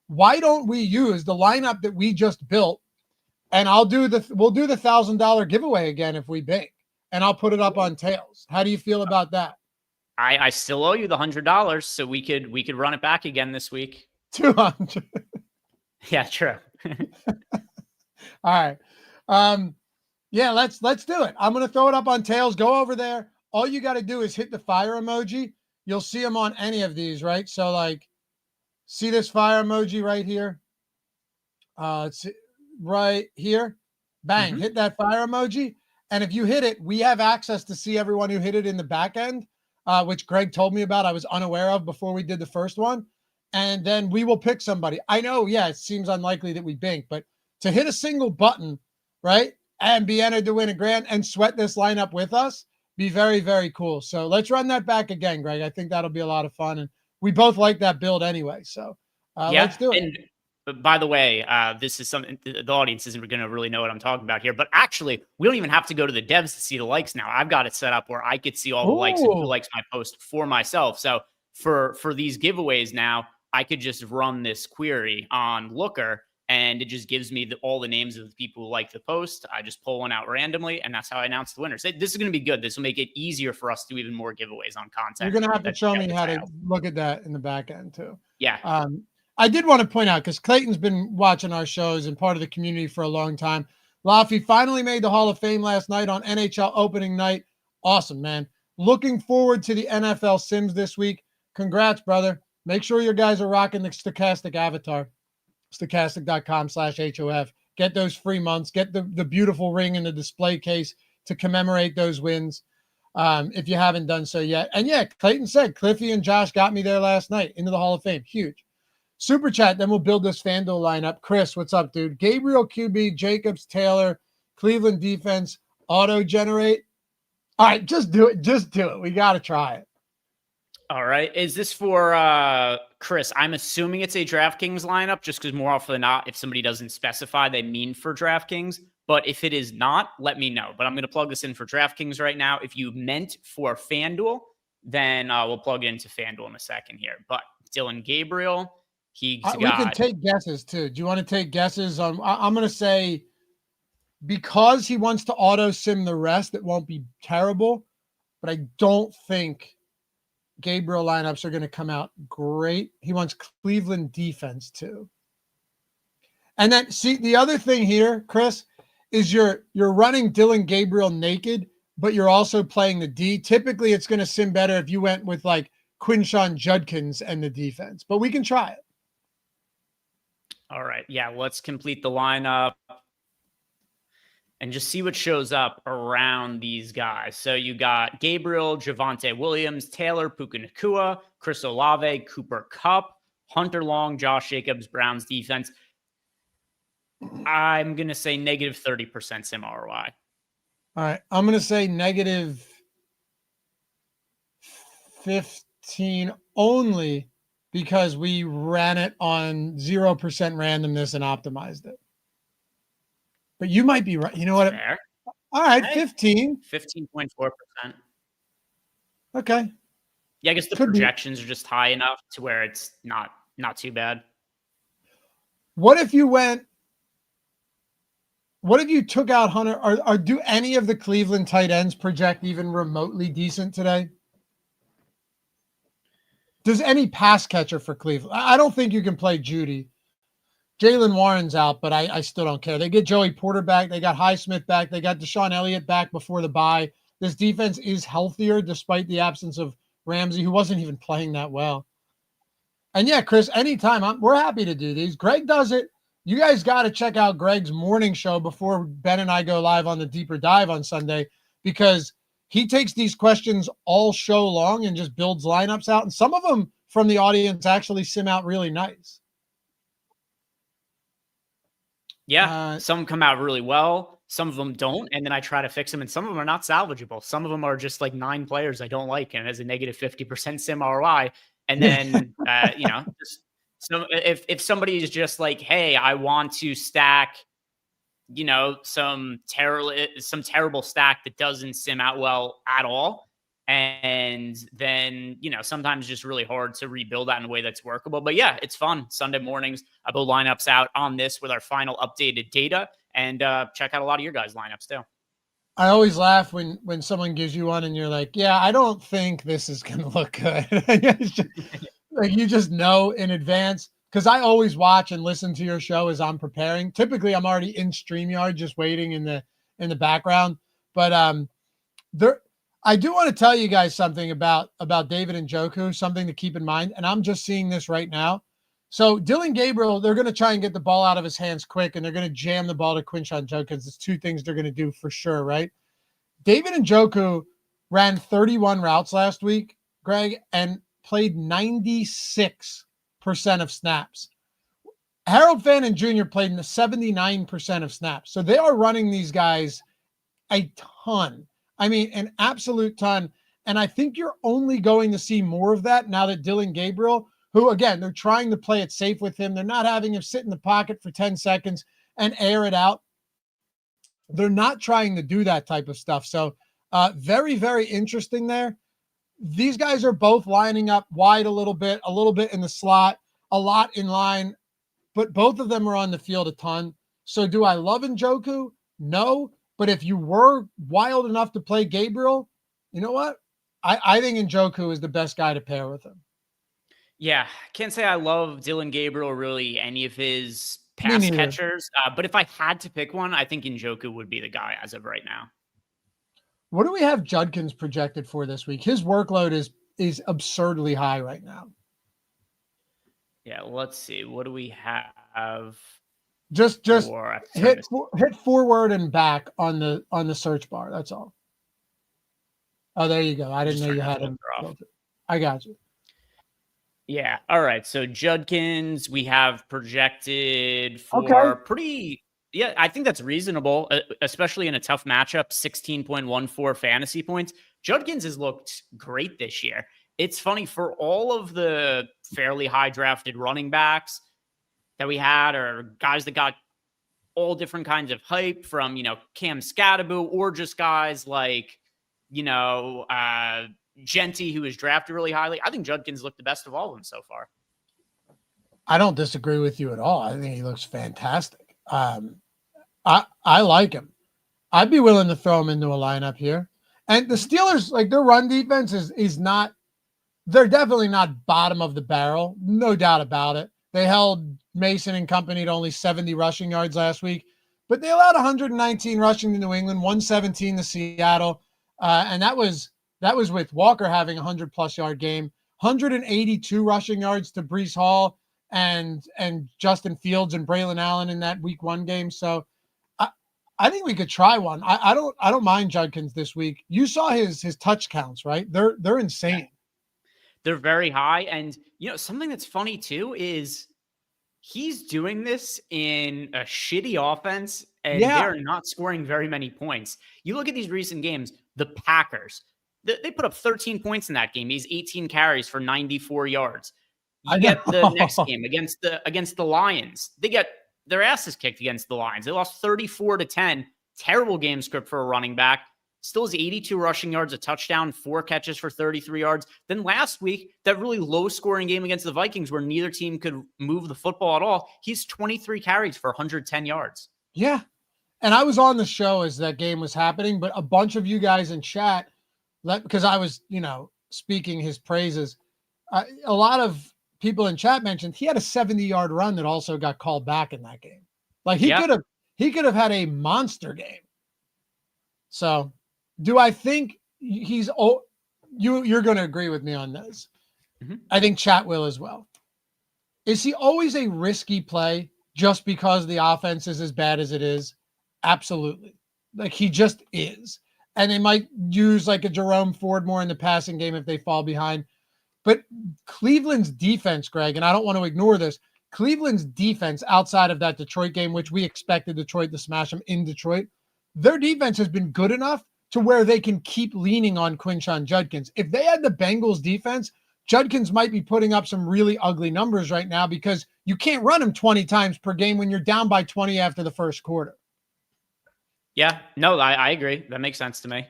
why don't we use the lineup that we just built? And we'll do the $1,000 giveaway again if we bake, and I'll put it up on Tails. How do you feel about that? I still owe you the $100, so we could run it back again this week. 200. Yeah, true. All right. Yeah, let's do it. I'm going to throw it up on Tails. Go over there. All you got to do is hit the fire emoji. You'll see them on any of these, right? So like, see this fire emoji right here? Let's see, right here. Bang, hit that fire emoji. And if you hit it, we have access to see everyone who hit it in the back end. which Greg told me about. I was unaware of before we did the first one. And then we will pick somebody. I know, yeah, it seems unlikely that we bink, but to hit a single button, right, and be entered to win a grand and sweat this lineup with us, be very, very cool. So let's run that back again, Greg. I think that'll be a lot of fun. And we both like that build anyway. So let's do it. And by the way, this is something the audience isn't going to really know what I'm talking about here. But actually, we don't even have to go to the devs to see the likes now. I've got it set up where I could see all the likes and who likes my post for myself. So for these giveaways now, I could just run this query on Looker, and it just gives me all the names of the people who like the post. I just pull one out randomly, and that's how I announce the winner. So this is going to be good. This will make it easier for us to do even more giveaways on content. You're going to have to show me how to look at that in the back end too. Yeah. I did want to point out, because Clayton's been watching our shows and part of the community for a long time. Loughy finally made the Hall of Fame last night on NHL opening night. Awesome, man. Looking forward to the NFL Sims this week. Congrats, brother. Make sure your guys are rocking the Stokastic avatar, stokastic.com/HOF. Get those free months. Get the beautiful ring in the display case to commemorate those wins if you haven't done so yet. And yeah, Clayton said Cliffy and Josh got me there last night into the Hall of Fame. Huge. Super chat, then we'll build this FanDuel lineup. Chris, what's up, dude? Gabriel QB, Jacobs, Taylor, Cleveland defense, auto-generate. All right, just do it. Just do it. We got to try it. All right. Is this for Chris? I'm assuming it's a DraftKings lineup just because more often than not, if somebody doesn't specify, they mean for DraftKings. But if it is not, let me know. But I'm going to plug this in for DraftKings right now. If you meant for FanDuel, then we'll plug it into FanDuel in a second here. But Dylan Gabriel, we can take guesses too. Do you want to take guesses on? I'm going to say because he wants to auto sim the rest, it won't be terrible. But I don't think Gabriel lineups are going to come out great. He wants Cleveland defense too. And then see the other thing here, Chris, is you're running Dylan Gabriel naked, but you're also playing the D. Typically, it's going to sim better if you went with like Quinshawn Judkins and the defense, but we can try it. All right. Yeah, let's complete the lineup and just see what shows up around these guys. So you got Gabriel, Javonte Williams, Taylor, Puka Nacua, Chris Olave, Cooper Kupp, Hunter Long, Josh Jacobs, Browns defense. I'm going to say negative 30% sim ROI. All right. I'm going to say negative 15 only because we ran it on 0% randomness and optimized it. But you might be right. You know what? Fair. All right, 15. 15.4%. Okay. Yeah, I guess the projections are just high enough to where it's not too bad. What if you took out Hunter? Or do any of the Cleveland tight ends project even remotely decent today? Does any pass catcher for Cleveland? I don't think you can play Judy. Jalen Warren's out, but I still don't care. They get Joey Porter back. They got Highsmith back. They got Deshaun Elliott back before the bye. This defense is healthier despite the absence of Ramsey, who wasn't even playing that well. And yeah, Chris, anytime, we're happy to do these. Greg does it. You guys got to check out Greg's morning show before Ben and I go live on the Deeper Dive on Sunday, because he takes these questions all show long and just builds lineups out. And some of them from the audience actually sim out really nice. Yeah, some come out really well. Some of them don't. And then I try to fix them. And some of them are not salvageable. Some of them are just like 9 players I don't like. And it has a negative 50% sim ROI. And then, so if somebody is just like, hey, I want to stack, some terrible stack that doesn't sim out well at all. And then, sometimes just really hard to rebuild that in a way that's workable. But yeah, it's fun. Sunday mornings, I build lineups out on this with our final updated data, and check out a lot of your guys' lineups too. I always laugh when someone gives you one and you're like, yeah, I don't think this is going to look good. Like you just know in advance, because I always watch and listen to your show as I'm preparing. Typically, I'm already in StreamYard just waiting in the background. But I do want to tell you guys something about David Njoku, something to keep in mind. And I'm just seeing this right now. So Dylan Gabriel, they're going to try and get the ball out of his hands quick, and they're going to jam the ball to Quinshawn Judkins. It's 2 things they're going to do for sure, right? David Njoku ran 31 routes last week, Greg, and played 96% of snaps. Harold Fannin Jr. played in the 79% of snaps. So they are running these guys a ton. I mean, an absolute ton. And I think you're only going to see more of that now that Dylan Gabriel, who, again, they're trying to play it safe with him. They're not having him sit in the pocket for 10 seconds and air it out. They're not trying to do that type of stuff. So very, very interesting there. These guys are both lining up wide a little bit in the slot, a lot in line, but both of them are on the field a ton. So do I love Njoku? No. But if you were wild enough to play Gabriel, you know what? I think Njoku is the best guy to pair with him. Yeah, can't say I love Dylan Gabriel, really any of his pass catchers. But if I had to pick one, I think Njoku would be the guy as of right now. What do we have Judkins projected for this week? His workload is absurdly high right now. Yeah, let's see. What do we have? Just hit forward and back on the search bar. That's all. Oh, there you go. I didn't know you had him. I got you. Yeah. All right. So Judkins, we have projected for pretty. Yeah, I think that's reasonable, especially in a tough matchup. 16.14 fantasy points. Judkins has looked great this year. It's funny, for all of the fairly high drafted running backs that we had, or guys that got all different kinds of hype from, Cam Scatterbo, or just guys like, Genty, who was drafted really highly. I think Judkins looked the best of all of them so far. I don't disagree with you at all. I think he looks fantastic. I like him. I'd be willing to throw him into a lineup here. And the Steelers, like, their run defense is not, they're definitely not bottom of the barrel. No doubt about it. They held Mason and company to only 70 rushing yards last week, but they allowed 119 rushing to New England, 117 to Seattle. And that was with Walker having a 100-plus yard game, 182 rushing yards to Breece Hall and Justin Fields and Braylon Allen in that week 1 game. So I think we could try one. I don't mind Judkins this week. You saw his touch counts, right? They're insane. They're very high. And, something that's funny too is he's doing this in a shitty offense, and they're not scoring very many points. You look at these recent games, the Packers, they put up 13 points in that game. He's 18 carries for 94 yards. You get the next game against the Lions. They get their asses kicked against the Lions. They lost 34-10. Terrible game script for a running back. Still has 82 rushing yards, a touchdown, 4 catches for 33 yards. Then last week, that really low-scoring game against the Vikings where neither team could move the football at all, he's 23 carries for 110 yards. Yeah. And I was on the show as that game was happening, but a bunch of you guys in chat, because I was, speaking his praises, a lot of people in chat mentioned he had a 70-yard run that also got called back in that game. Like he could have had a monster game. So do I think he's you're going to agree with me on this? Mm-hmm. I think chat will as well. Is he always a risky play just because the offense is as bad as it is? Absolutely. Like he just is. And they might use like a Jerome Ford more in the passing game if they fall behind. But Cleveland's defense, Greg, and I don't want to ignore this, Cleveland's defense outside of that Detroit game, which we expected Detroit to smash them in Detroit, their defense has been good enough to where they can keep leaning on Quinshon Judkins. If they had the Bengals defense, Judkins might be putting up some really ugly numbers right now because you can't run him 20 times per game when you're down by 20 after the first quarter. Yeah, no, I agree. That makes sense to me.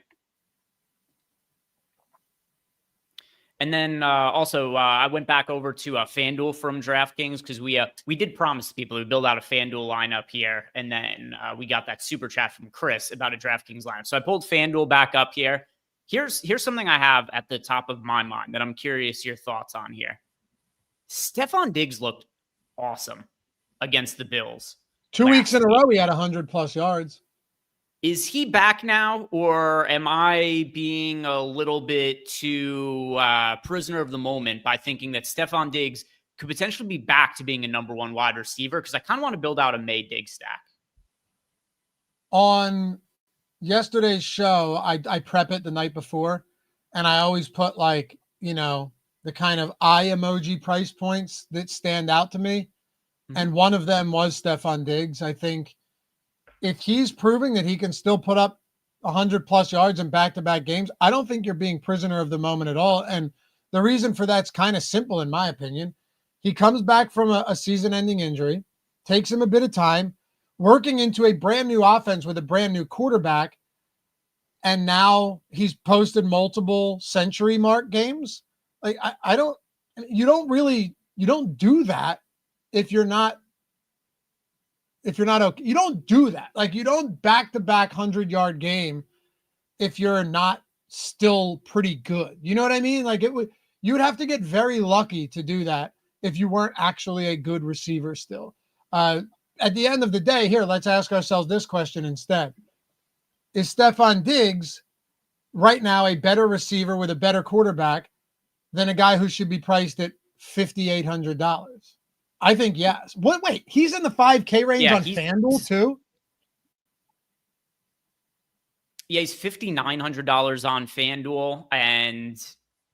And then also, I went back over to FanDuel from DraftKings because we did promise people to build out a FanDuel lineup here. And then we got that super chat from Chris about a DraftKings lineup. So I pulled FanDuel back up here. Here's something I have at the top of my mind that I'm curious your thoughts on here. Stephon Diggs looked awesome against the Bills. 2 weeks in a row, he had 100-plus yards. Is he back now, or am I being a little bit too prisoner of the moment by thinking that Stephon Diggs could potentially be back to being a number 1 wide receiver? Because I kind of want to build out a May Diggs stack. On yesterday's show, I prep it the night before, and I always put like the kind of eye emoji price points that stand out to me. And one of them was Stefon Diggs. I think if he's proving that he can still put up 100 plus yards in back-to-back games, I don't think you're being prisoner of the moment at all. And the reason for that's kind of simple, in my opinion. He comes back from a season-ending injury, takes him a bit of time, working into a brand new offense with a brand new quarterback, and now he's posted multiple century mark games. Like you don't do that if you're not okay. You don't do that. Like you don't back-to-back 100-yard game if you're not still pretty good. You know what I mean? Like you would have to get very lucky to do that if you weren't actually a good receiver still. At the end of the day, here, let's ask ourselves this question instead. Is Stefon Diggs right now a better receiver with a better quarterback than a guy who should be priced at $5,800? I think yes. Wait, he's in the 5K range on FanDuel too? Yeah, he's $5,900 on FanDuel. And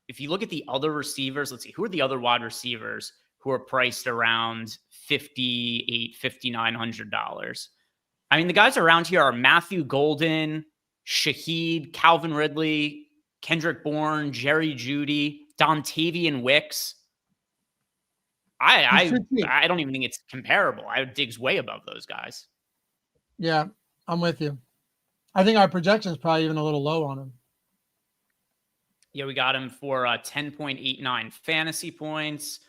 if you look at the other receivers, let's see, who are the other wide receivers who are priced around $5,800, $5,900? I mean, the guys around here are Matthew Golden, Shaheed, Calvin Ridley, Kendrick Bourne, Jerry Jeudy, Dontavian Wicks. I don't even think it's comparable. I would Diggs way above those guys. Yeah, I'm with you. I think our projection is probably even a little low on him. Yeah, we got him for 10.89 fantasy points,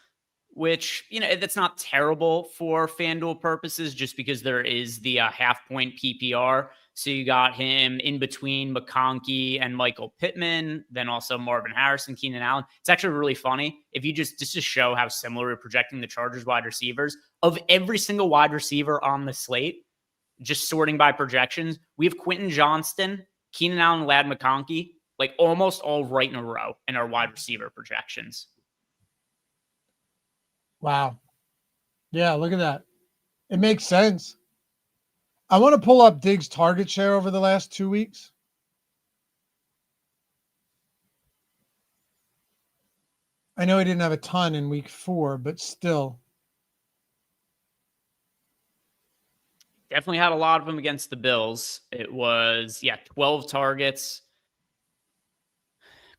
which, that's not terrible for FanDuel purposes just because there is the half-point PPR. So you got him in between McConkey and Michael Pittman, then also Marvin Harrison, Keenan Allen. It's actually really funny. If you just to show how similar we're projecting the Chargers wide receivers, of every single wide receiver on the slate, just sorting by projections, we have Quentin Johnston, Keenan Allen, Ladd McConkey, like almost all right in a row in our wide receiver projections. Wow. Yeah, look at that. It makes sense. I want to pull up Diggs' target share over the last 2 weeks. I know he didn't have a ton in week 4, but still. Definitely had a lot of them against the Bills. It was, 12 targets.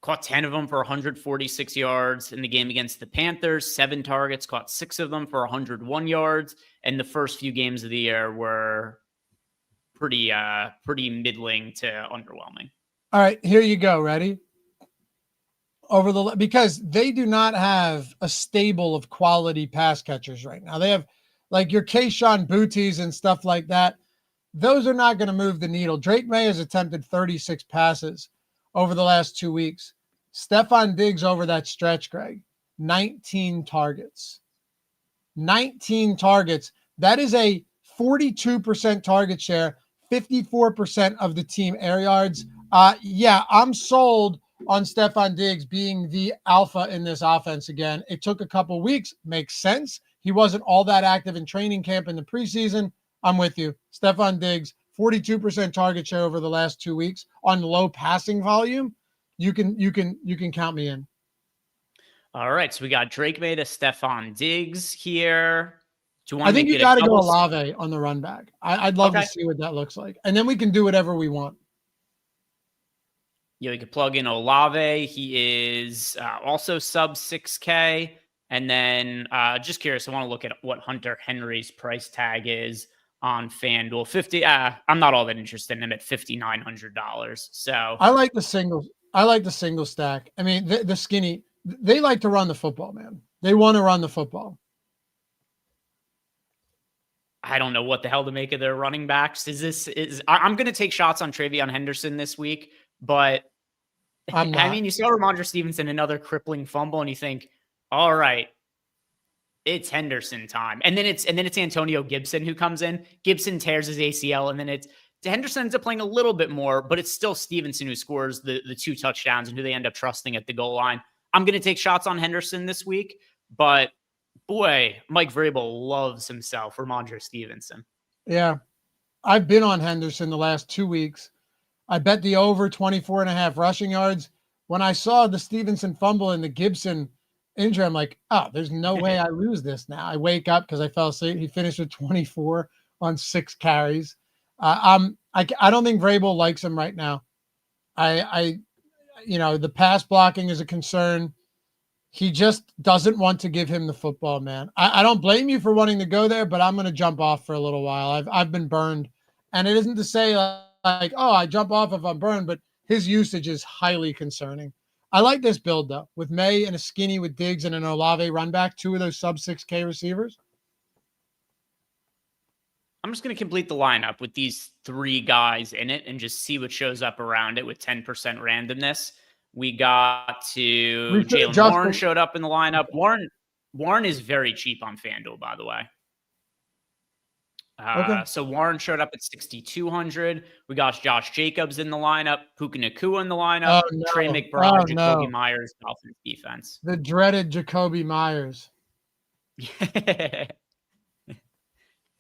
Caught 10 of them for 146 yards in the game against the Panthers. 7 targets, caught 6 of them for 101 yards. And the first few games of the year were pretty middling to underwhelming. All right, here you go. Ready? Because they do not have a stable of quality pass catchers right now. They have like your Kayshon Bouttes and stuff like that. Those are not going to move the needle. Drake May has attempted 36 passes over the last 2 weeks. Stefon Diggs over that stretch, Greg, 19 targets. 19 targets. That is a 42% target share, 54% of the team air yards. I'm sold on Stefon Diggs being the alpha in this offense again. It took a couple weeks. Makes sense. He wasn't all that active in training camp in the preseason. I'm with you. Stefon Diggs, 42% target share over the last 2 weeks on low passing volume. You can count me in. All right. So we got Drake May to Stefon Diggs here. I think you got to go Loughy on the run back. I'd love to see what that looks like. And then we can do whatever we want. Yeah, we could plug in Olave. He is also sub 6K. And then just curious, I want to look at what Hunter Henry's price tag is on FanDuel. 50. I'm not all that interested in him at $5,900. So I like the single stack. I mean, the skinny, they like to run the football, man. They want to run the football. I don't know what the hell to make of their running backs. I'm going to take shots on Travion Henderson this week, but I mean, you saw Ramondre Stevenson, another crippling fumble, and you think, all right, it's Henderson time. And then it's Antonio Gibson who comes in. Gibson tears his ACL, and then Henderson ends up playing a little bit more, but it's still Stevenson who scores the 2 touchdowns and who they end up trusting at the goal line. I'm going to take shots on Henderson this week, but boy, Mike Vrabel loves himself Ramondre Stevenson. Yeah. I've been on Henderson the last 2 weeks. I bet the over 24.5 rushing yards. when I saw the Stevenson fumble and the Gibson injury, I'm like, oh, there's no way I lose this now. I wake up because I fell asleep. He finished with 24 on 6 carries. I don't think Vrabel likes him right now. The pass blocking is a concern. He just doesn't want to give him the football, man. I don't blame you for wanting to go there, but I'm going to jump off for a little while. I've been burned, and it isn't to say like, oh, I jump off if I'm burned, but his usage is highly concerning. I like this build though, with May and a skinny with Diggs and an Olave run back, 2 of those sub 6K receivers. I'm just going to complete the lineup with these 3 guys in it and just see what shows up around it with 10% randomness. We got to Jaylen Warren showed up in the lineup. Warren is very cheap on FanDuel, by the way. Okay. So Warren showed up at 6,200. We got Josh Jacobs in the lineup, Puka Nacua in the lineup, Trey McBride, Jacoby Myers, Dolphins defense. The dreaded Jacoby Myers.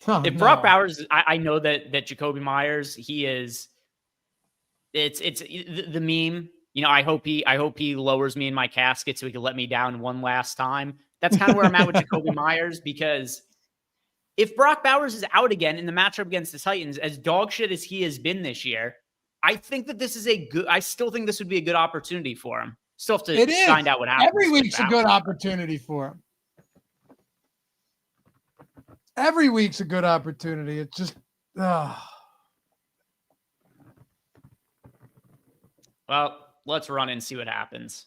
Brock Bowers, I know that Jacoby Myers, he is. It's the meme. I hope he lowers me in my casket so he can let me down one last time. That's kind of where I'm at with Jacoby Myers, because if Brock Bowers is out again in the matchup against the Titans, as dog shit as he has been this year, I think that this is I still think this would be a good opportunity for him. Still have to find out what happens. Every week's a good opportunity for him. Every week's a good opportunity. It's just, Well, let's run and see what happens.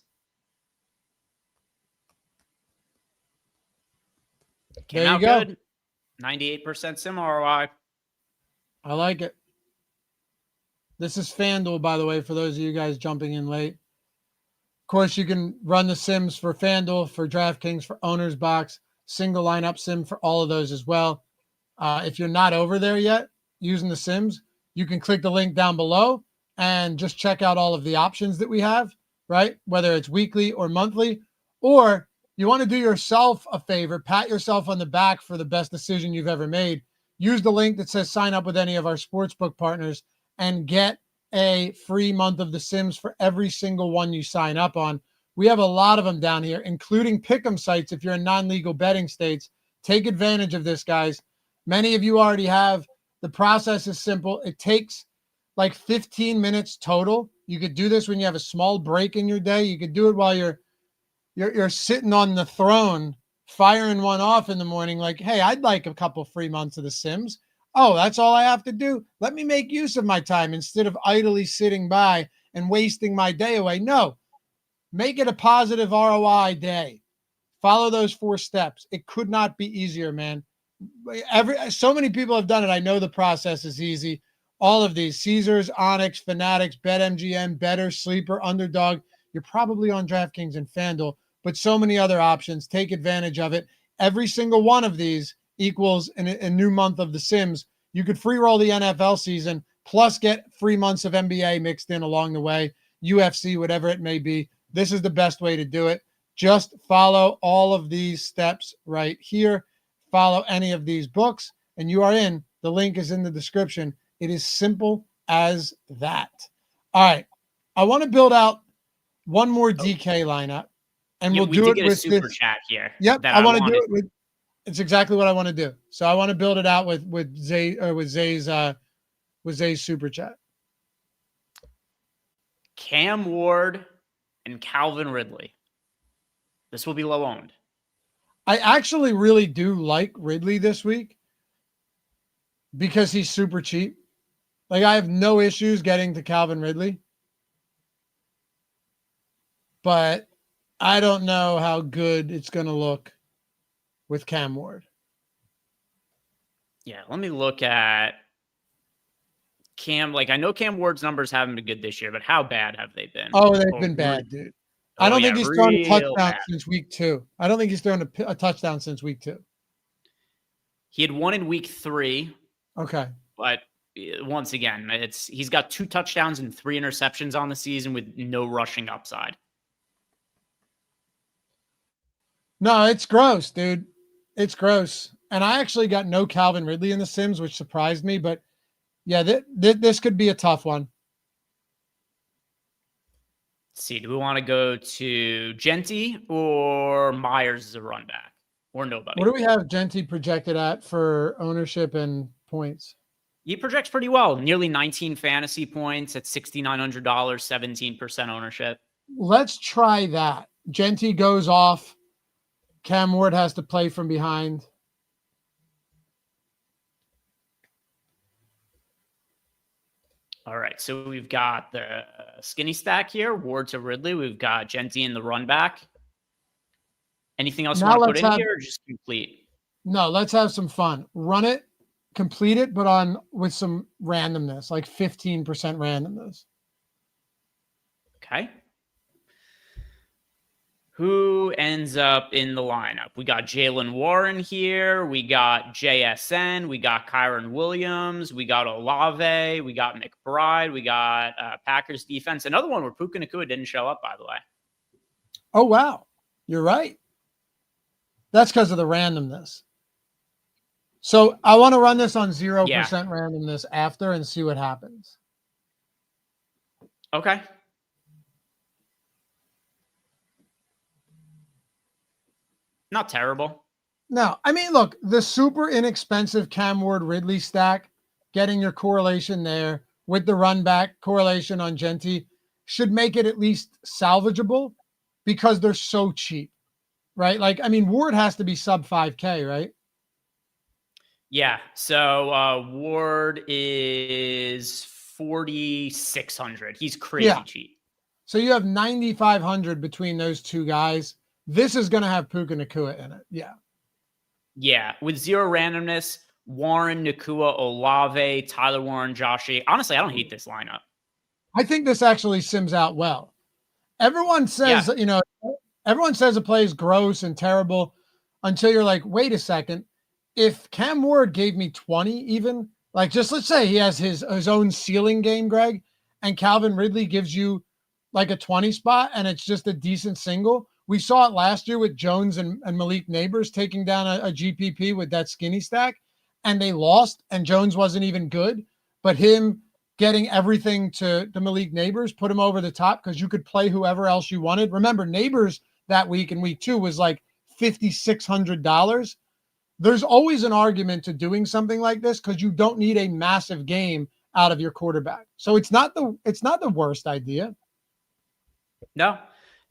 Came out good. 98% sim ROI. I like it. This is FanDuel, by the way, for those of you guys jumping in late. Of course, you can run the sims for FanDuel, for DraftKings, for Owner's Box, single lineup sim for all of those as well. If you're not over there yet using the sims, you can click the link down below and just check out all of the options that we have, right? Whether it's weekly or monthly, or you want to do yourself a favor, pat yourself on the back for the best decision you've ever made. Use the link that says sign up with any of our sportsbook partners and get a free month of the sims for every single one you sign up on. We have a lot of them down here, including pick'em sites. If you're in non-legal betting states, take advantage of this, guys. Many of you already have. The process is simple. It takes like 15 minutes total. You could do this when you have a small break in your day. You could do it while you're sitting on the throne, firing one off in the morning. Like, hey, I'd like a couple free months of the Sims. Oh, that's all I have to do. Let me make use of my time instead of idly sitting by and wasting my day away. No, make it a positive ROI day. Follow those 4 steps. It could not be easier, man. So many people have done it. I know the process is easy. All of these, Caesars, Onyx, Fanatics, BetMGM, Better, Sleeper, Underdog. You're probably on DraftKings and FanDuel, but so many other options. Take advantage of it. Every single one of these equals a new month of the Sims. You could free roll the NFL season, plus get free months of NBA mixed in along the way, UFC, whatever it may be. This is the best way to do it. Just follow all of these steps right here. Follow any of these books, and you are in. The link is in the description. It is simple as that. All right. I want to build out one more DK lineup, and we'll do it with super chat here. Yep. I want to do it with, it's exactly what I want to do. So I want to build it out with Zay's super chat. Cam Ward and Calvin Ridley. This will be low owned. I actually really do like Ridley this week because he's super cheap. Like, I have no issues getting to Calvin Ridley, but I don't know how good it's going to look with Cam Ward. Yeah, let me look at Cam. Like, I know Cam Ward's numbers haven't been good this year, but how bad have they been? Oh, they've been bad, dude. I don't think he's thrown a touchdown since week 2. I don't think he's thrown a touchdown since week 2. He had one in week 3. Okay. But once again, he's got 2 touchdowns and 3 interceptions on the season with no rushing upside. No, it's gross, dude. It's gross. And I actually got no Calvin Ridley in the Sims, which surprised me. But yeah, this could be a tough one. Let's see. Do we want to go to Genty or Myers as a run back or nobody? What do we have Genty projected at for ownership and points? He projects pretty well. Nearly 19 fantasy points at $6,900, 17% ownership. Let's try that. Genty goes off. Cam Ward has to play from behind. All right, so we've got the skinny stack here, Ward to Ridley. We've got Genty in the run back. Anything else you want to put in here or just complete? No, let's have some fun. Run it, complete it, but with some randomness, like 15% randomness. Okay. Who ends up in the lineup? We got Jaylen Warren here. We got JSN. We got Kyron Williams. We got Olave. We got McBride. We got Packers defense. Another one where Puka Nacua didn't show up, by the way. Oh, wow. You're right. That's because of the randomness. So I want to run this on 0% randomness after and see what happens. Okay. Not terrible. No, I mean, look, the super inexpensive Cam Ward Ridley stack, getting your correlation there with the run back correlation on Genty should make it at least salvageable because they're so cheap, right? Like, I mean, Ward has to be sub 5K, right? Yeah. So Ward is 4,600. He's crazy cheap. So you have 9,500 between those two guys. This is going to have Puka Nacua in it. Yeah. Yeah. With 0 randomness, Warren, Nacua, Olave, Tyler Warren, Josh. Honestly, I don't hate this lineup. I think this actually sims out well. Everyone says, everyone says a play is gross and terrible until you're like, wait a second. If Cam Ward gave me 20 even, like just let's say he has his own ceiling game, Greg, and Calvin Ridley gives you like a 20 spot and it's just a decent single. We saw it last year with Jones and Malik Neighbors taking down a GPP with that skinny stack, and they lost, and Jones wasn't even good. But him getting everything to Malik Neighbors put him over the top because you could play whoever else you wanted. Remember, Neighbors that week in week 2 was like $5,600. There's always an argument to doing something like this because you don't need a massive game out of your quarterback. So it's not the worst idea. No,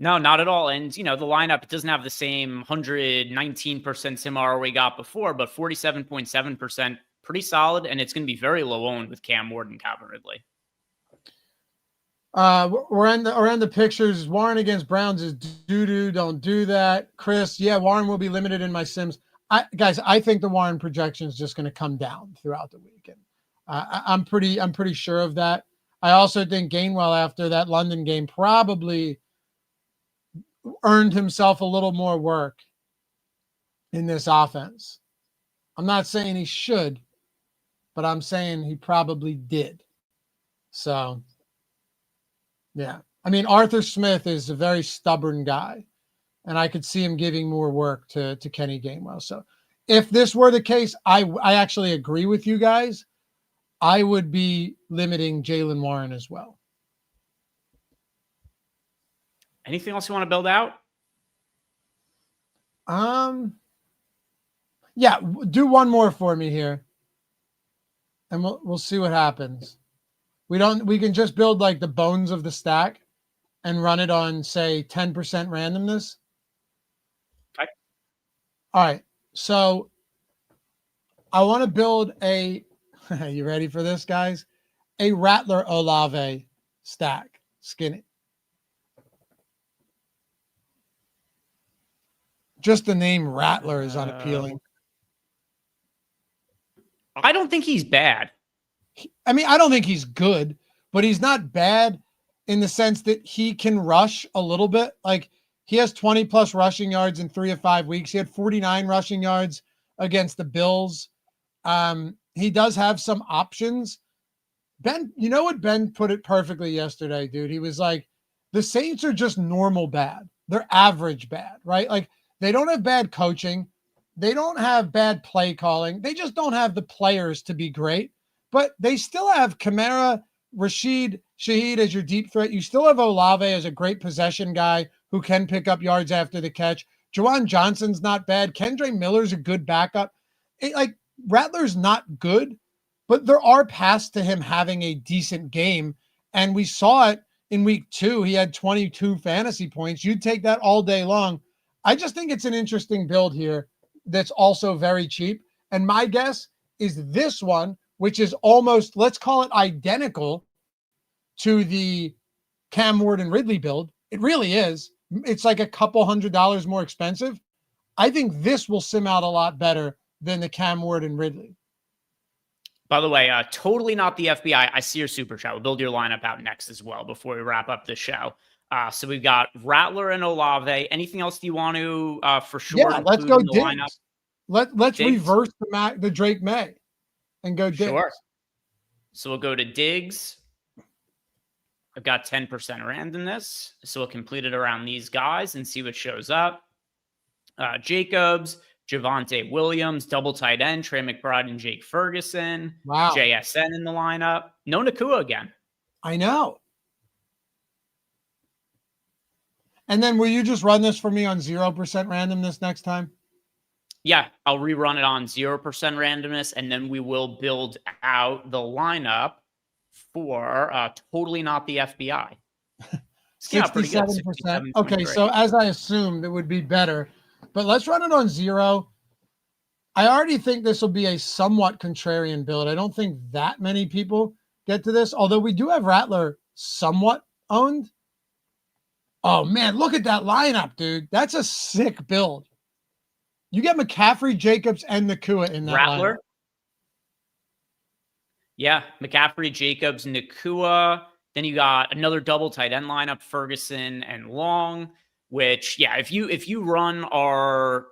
not at all. And, the lineup, it doesn't have the same 119% SIM we got before, but 47.7%, pretty solid. And it's going to be very low owned with Cam Ward and Calvin Ridley. We're on the pictures. Warren against Browns is doo-doo. Don't do that. Chris, yeah, Warren will be limited in my Sims. Guys, I think the Warren projection is just going to come down throughout the weekend. I'm pretty sure of that. I also think Gainwell after that London game probably earned himself a little more work in this offense. I'm not saying he should, but I'm saying he probably did. So, yeah. I mean, Arthur Smith is a very stubborn guy, and I could see him giving more work to Kenny Gainwell. So if this were the case, I actually agree with you guys. I would be limiting Jaylen Warren as well. Anything else you want to build out? Yeah, do one more for me here, and we'll see what happens. We can just build like the bones of the stack and run it on say 10% randomness. Okay. All right. So I want to build a. You ready for this, guys? A Rattler Olave stack. Skinny. Just the name Rattler is unappealing. I don't think he's bad. I mean, I don't think he's good, but he's not bad in the sense that he can rush a little bit. Like he has 20 plus rushing yards in 3 of 5 weeks. He had 49 rushing yards against the Bills. He does have some options. Ben, you know what? Ben put it perfectly yesterday, dude. He was like, the Saints are just normal bad. They're average bad, right? Like, they don't have bad coaching. They don't have bad play calling. They just don't have the players to be great. But they still have Kamara, Rashid, Shaheed as your deep threat. You still have Olave as a great possession guy who can pick up yards after the catch. Juwan Johnson's not bad. Kendre Miller's a good backup. Rattler's not good, but there are paths to him having a decent game. And we saw it in week 2. He had 22 fantasy points. You'd take that all day long. I just think it's an interesting build here that's also very cheap. And my guess is this one, which is almost, let's call it identical to the Cam Ward and Ridley build. It really is. It's like a couple $100 more expensive. I think this will sim out a lot better than the Cam Ward and Ridley. By the way, totally not the FBI. I see your super chat. We'll build your lineup out next as well before we wrap up the show. So we've got Rattler and Olave. Anything else do you want to for sure? Yeah, let's go Diggs. lineup? Let's Diggs. Reverse the Drake May and go Diggs. Sure. So we'll go to Diggs. I've got 10% randomness, so we'll complete it around these guys and see what shows up. Jacobs, Javonte Williams, double tight end, Trey McBride and Jake Ferguson. Wow. JSN in the lineup. No Nakua again. I know. And then will you just run this for me on 0% randomness next time? Yeah, I'll rerun it on 0% randomness, and then we will build out the lineup for totally not the FBI. 67%. Okay, so as I assumed, it would be better. But let's run it on 0. I already think this will be a somewhat contrarian build. I don't think that many people get to this, although we do have Rattler somewhat owned. Oh, man, look at that lineup, dude. That's a sick build. You get McCaffrey, Jacobs, and Nakua in that Rattler. lineup. Yeah, McCaffrey, Jacobs, Nakua. Then you got another double tight end lineup, Ferguson and Long, which, yeah, if you run our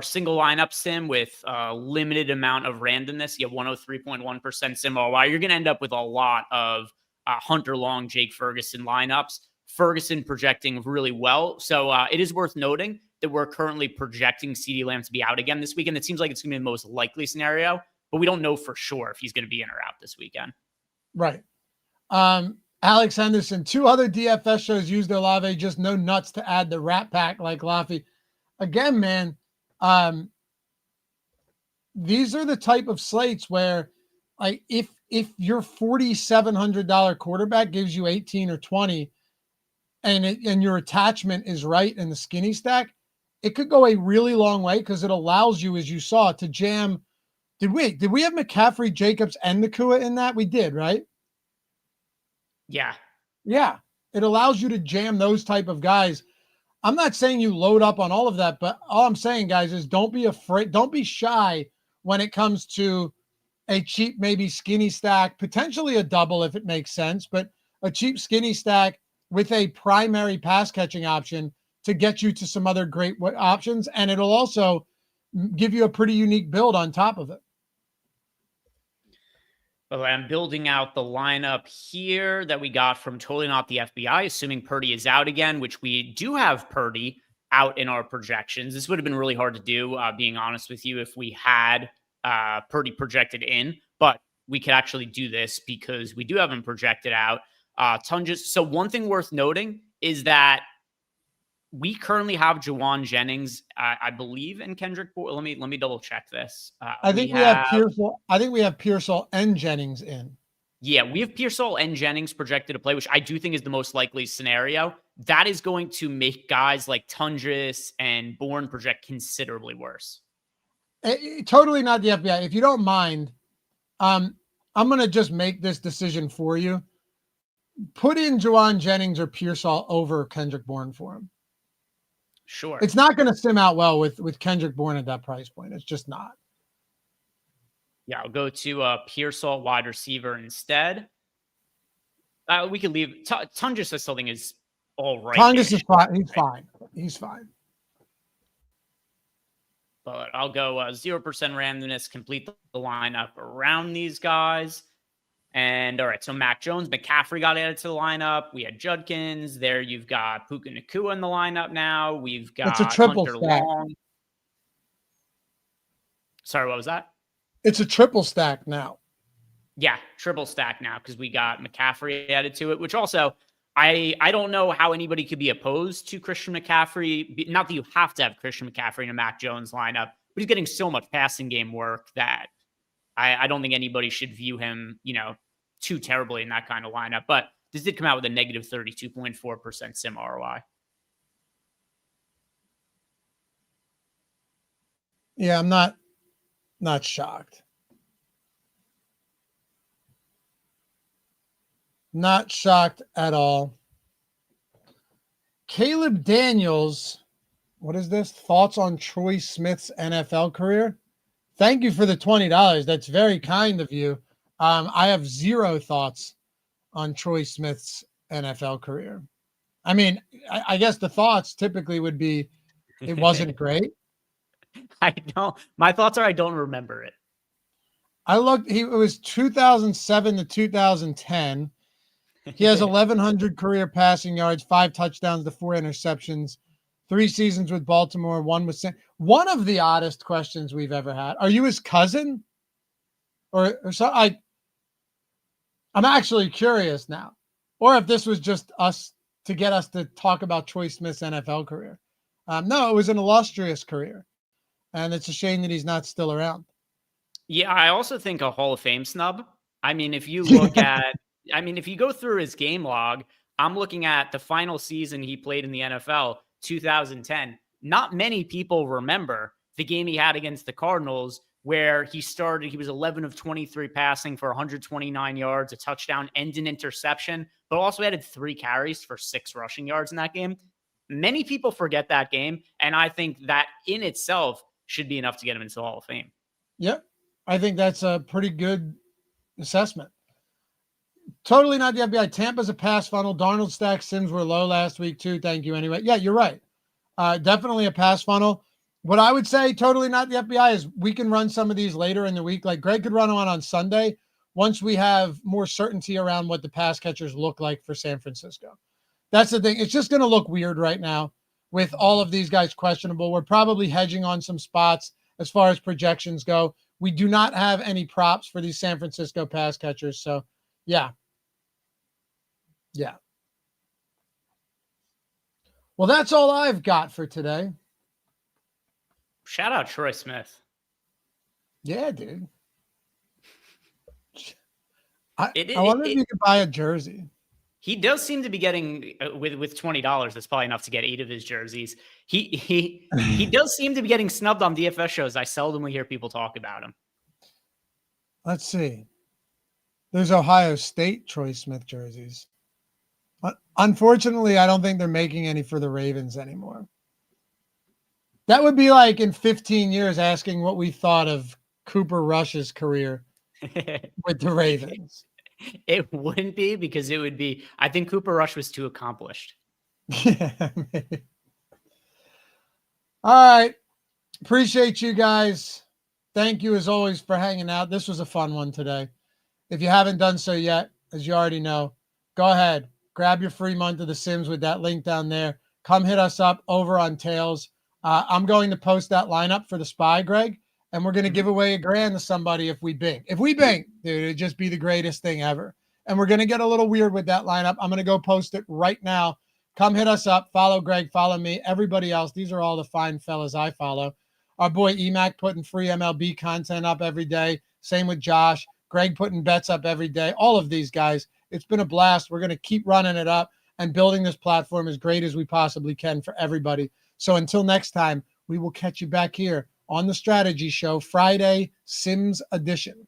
single lineup sim with a limited amount of randomness, you have 103.1% sim ROI, you're going to end up with a lot of Hunter Long, Jake Ferguson lineups. Ferguson projecting really well. So it is worth noting that we're currently projecting CeeDee Lamb to be out again this weekend. It seems like it's going to be the most likely scenario, but we don't know for sure if he's going to be in or out this weekend. Right. Alex Henderson, 2 other DFS shows used Olave, just no nuts to add the Rat Pack like Loughy. Again, man, these are the type of slates where, like, if your $4,700 quarterback gives you 18 or 20, and your attachment is right in the skinny stack, it could go a really long way because it allows you, as you saw, to jam. Did we have McCaffrey, Jacobs, and Nakua in that? We did, right? Yeah. Yeah. It allows you to jam those type of guys. I'm not saying you load up on all of that, but all I'm saying, guys, is don't be afraid. Don't be shy when it comes to a cheap, maybe skinny stack, potentially a double if it makes sense, but a cheap skinny stack with a primary pass catching option to get you to some other great options. And it'll also give you a pretty unique build on top of it. Well, I'm building out the lineup here that we got from Totally Not the FBI, assuming Purdy is out again, which we do have Purdy out in our projections. This would have been really hard to do, being honest with you, if we had Purdy projected in, but we could actually do this because we do have him projected out. So one thing worth noting is that we currently have Juwan Jennings, I believe, in Kendrick. Let me double check this. I think we have Pearsall. I think we have Pearsall and Jennings in. Yeah, we have Pearsall and Jennings projected to play, which I do think is the most likely scenario. That is going to make guys like Tundris and Bourne project considerably worse. Totally Not the FBI. If you don't mind, I'm going to just make this decision for you. Put in Juwan Jennings or Pearsall over Kendrick Bourne for him. Sure. It's not going to sim out well with Kendrick Bourne at that price point. It's just not. Yeah, I'll go to Pearsall wide receiver instead. We could leave. Tundris, I still think, is all right. Tundris is fine. He's fine. He's fine. But I'll go 0% randomness, complete the lineup around these guys. And all right, so Mac Jones, McCaffrey got added to the lineup. We had Judkins. There you've got Puka Nacua in the lineup now. We've got it's a triple Hunter stack. Long. Sorry, what was that? It's a triple stack now. Yeah, triple stack now because we got McCaffrey added to it, which also I don't know how anybody could be opposed to Christian McCaffrey. Not that you have to have Christian McCaffrey in a Mac Jones lineup, but he's getting so much passing game work that I don't think anybody should view him, too terribly in that kind of lineup. But this did come out with a negative 32.4% sim ROI. Yeah, I'm not shocked. Not shocked at all. Caleb Daniels, what is this? Thoughts on Troy Smith's NFL career? Thank you for the $20. That's very kind of you. I have zero thoughts on Troy Smith's NFL career. I mean, I guess the thoughts typically would be it wasn't great. My thoughts are I don't remember it. I looked, it was 2007 to 2010. He has 1,100 career passing yards, 5 touchdowns to 4 interceptions, 3 seasons with Baltimore, 1 with one of the oddest questions we've ever had. Are you his cousin? Or so I'm actually curious now. Or if this was just us to get us to talk about Troy Smith's NFL career. No, it was an illustrious career. And it's a shame that he's not still around. Yeah, I also think a Hall of Fame snub. I mean, if you look if you go through his game log, I'm looking at the final season he played in the NFL, 2010. Not many people remember the game he had against the Cardinals where he was 11 of 23 passing for 129 yards, a touchdown and an interception, but also added 3 carries for 6 rushing yards in that game. Many people forget that game, and I think that in itself should be enough to get him into the Hall of Fame. Yep. I think that's a pretty good assessment. Totally not the FBI. Tampa's a pass funnel. Darnold stack sims were low last week too. Thank you anyway. Yeah, you're right. Definitely a pass funnel. What I would say, totally not the FBI, is we can run some of these later in the week. Like Greg could run one on Sunday once we have more certainty around what the pass catchers look like for San Francisco. That's the thing. It's just going to look weird right now with all of these guys questionable. We're probably hedging on some spots as far as projections go. We do not have any props for these San Francisco pass catchers. So, yeah. Yeah. Well, that's all I've got for today. Shout out Troy Smith. Yeah, dude. I wonder if you could buy a jersey. He does seem to be getting with $20. That's probably enough to get 8 of his jerseys. He does seem to be getting snubbed on DFS shows. I seldomly hear people talk about him. Let's see. There's Ohio State Troy Smith jerseys. Unfortunately, I don't think they're making any for the Ravens anymore. That would be like in 15 years asking what we thought of Cooper Rush's career with the Ravens. It wouldn't be, because it would be, I think Cooper Rush was too accomplished. Yeah, maybe. All right. Appreciate you guys. Thank you as always for hanging out. This was a fun one today. If you haven't done so yet, as you already know, go ahead, grab your free month of the Sims with that link down there. Come hit us up over on Tails. I'm going to post that lineup for the Spy, Greg, and we're going to give away $1,000 to somebody if we bing. If we bing, dude, it'd just be the greatest thing ever. And we're going to get a little weird with that lineup. I'm going to go post it right now. Come hit us up. Follow Greg. Follow me. Everybody else. These are all the fine fellas I follow. Our boy Emac putting free MLB content up every day. Same with Josh. Greg putting bets up every day. All of these guys. It's been a blast. We're going to keep running it up and building this platform as great as we possibly can for everybody. So until next time, we will catch you back here on the Strategy Show, Friday Sims edition.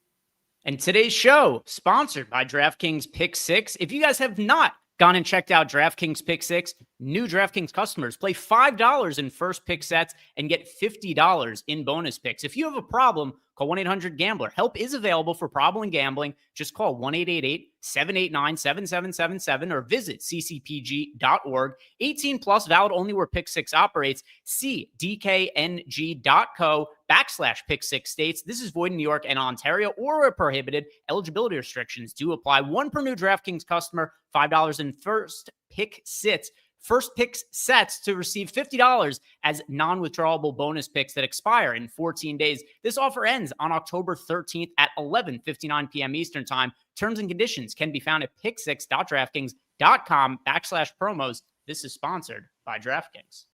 And today's show, sponsored by DraftKings Pick 6. If you guys have not gone and checked out DraftKings Pick 6, new DraftKings customers play $5 in first pick sets and get $50 in bonus picks. If you have a problem, call 1-800-GAMBLER. Help is available for problem and gambling. Just call 1-888-789-7777 or visit ccpg.org. 18 plus, valid only where Pick 6 operates. See dkng.co/Pick 6 states. This is void in New York and Ontario or where prohibited. Eligibility restrictions do apply. One per new DraftKings customer, $5 in first pick sits. first picks sets to receive $50 as non-withdrawable bonus picks that expire in 14 days. This offer ends on October 13th at 11:59 p.m. Eastern Time. Terms and conditions can be found at picksix.draftkings.com/promos. This is sponsored by DraftKings.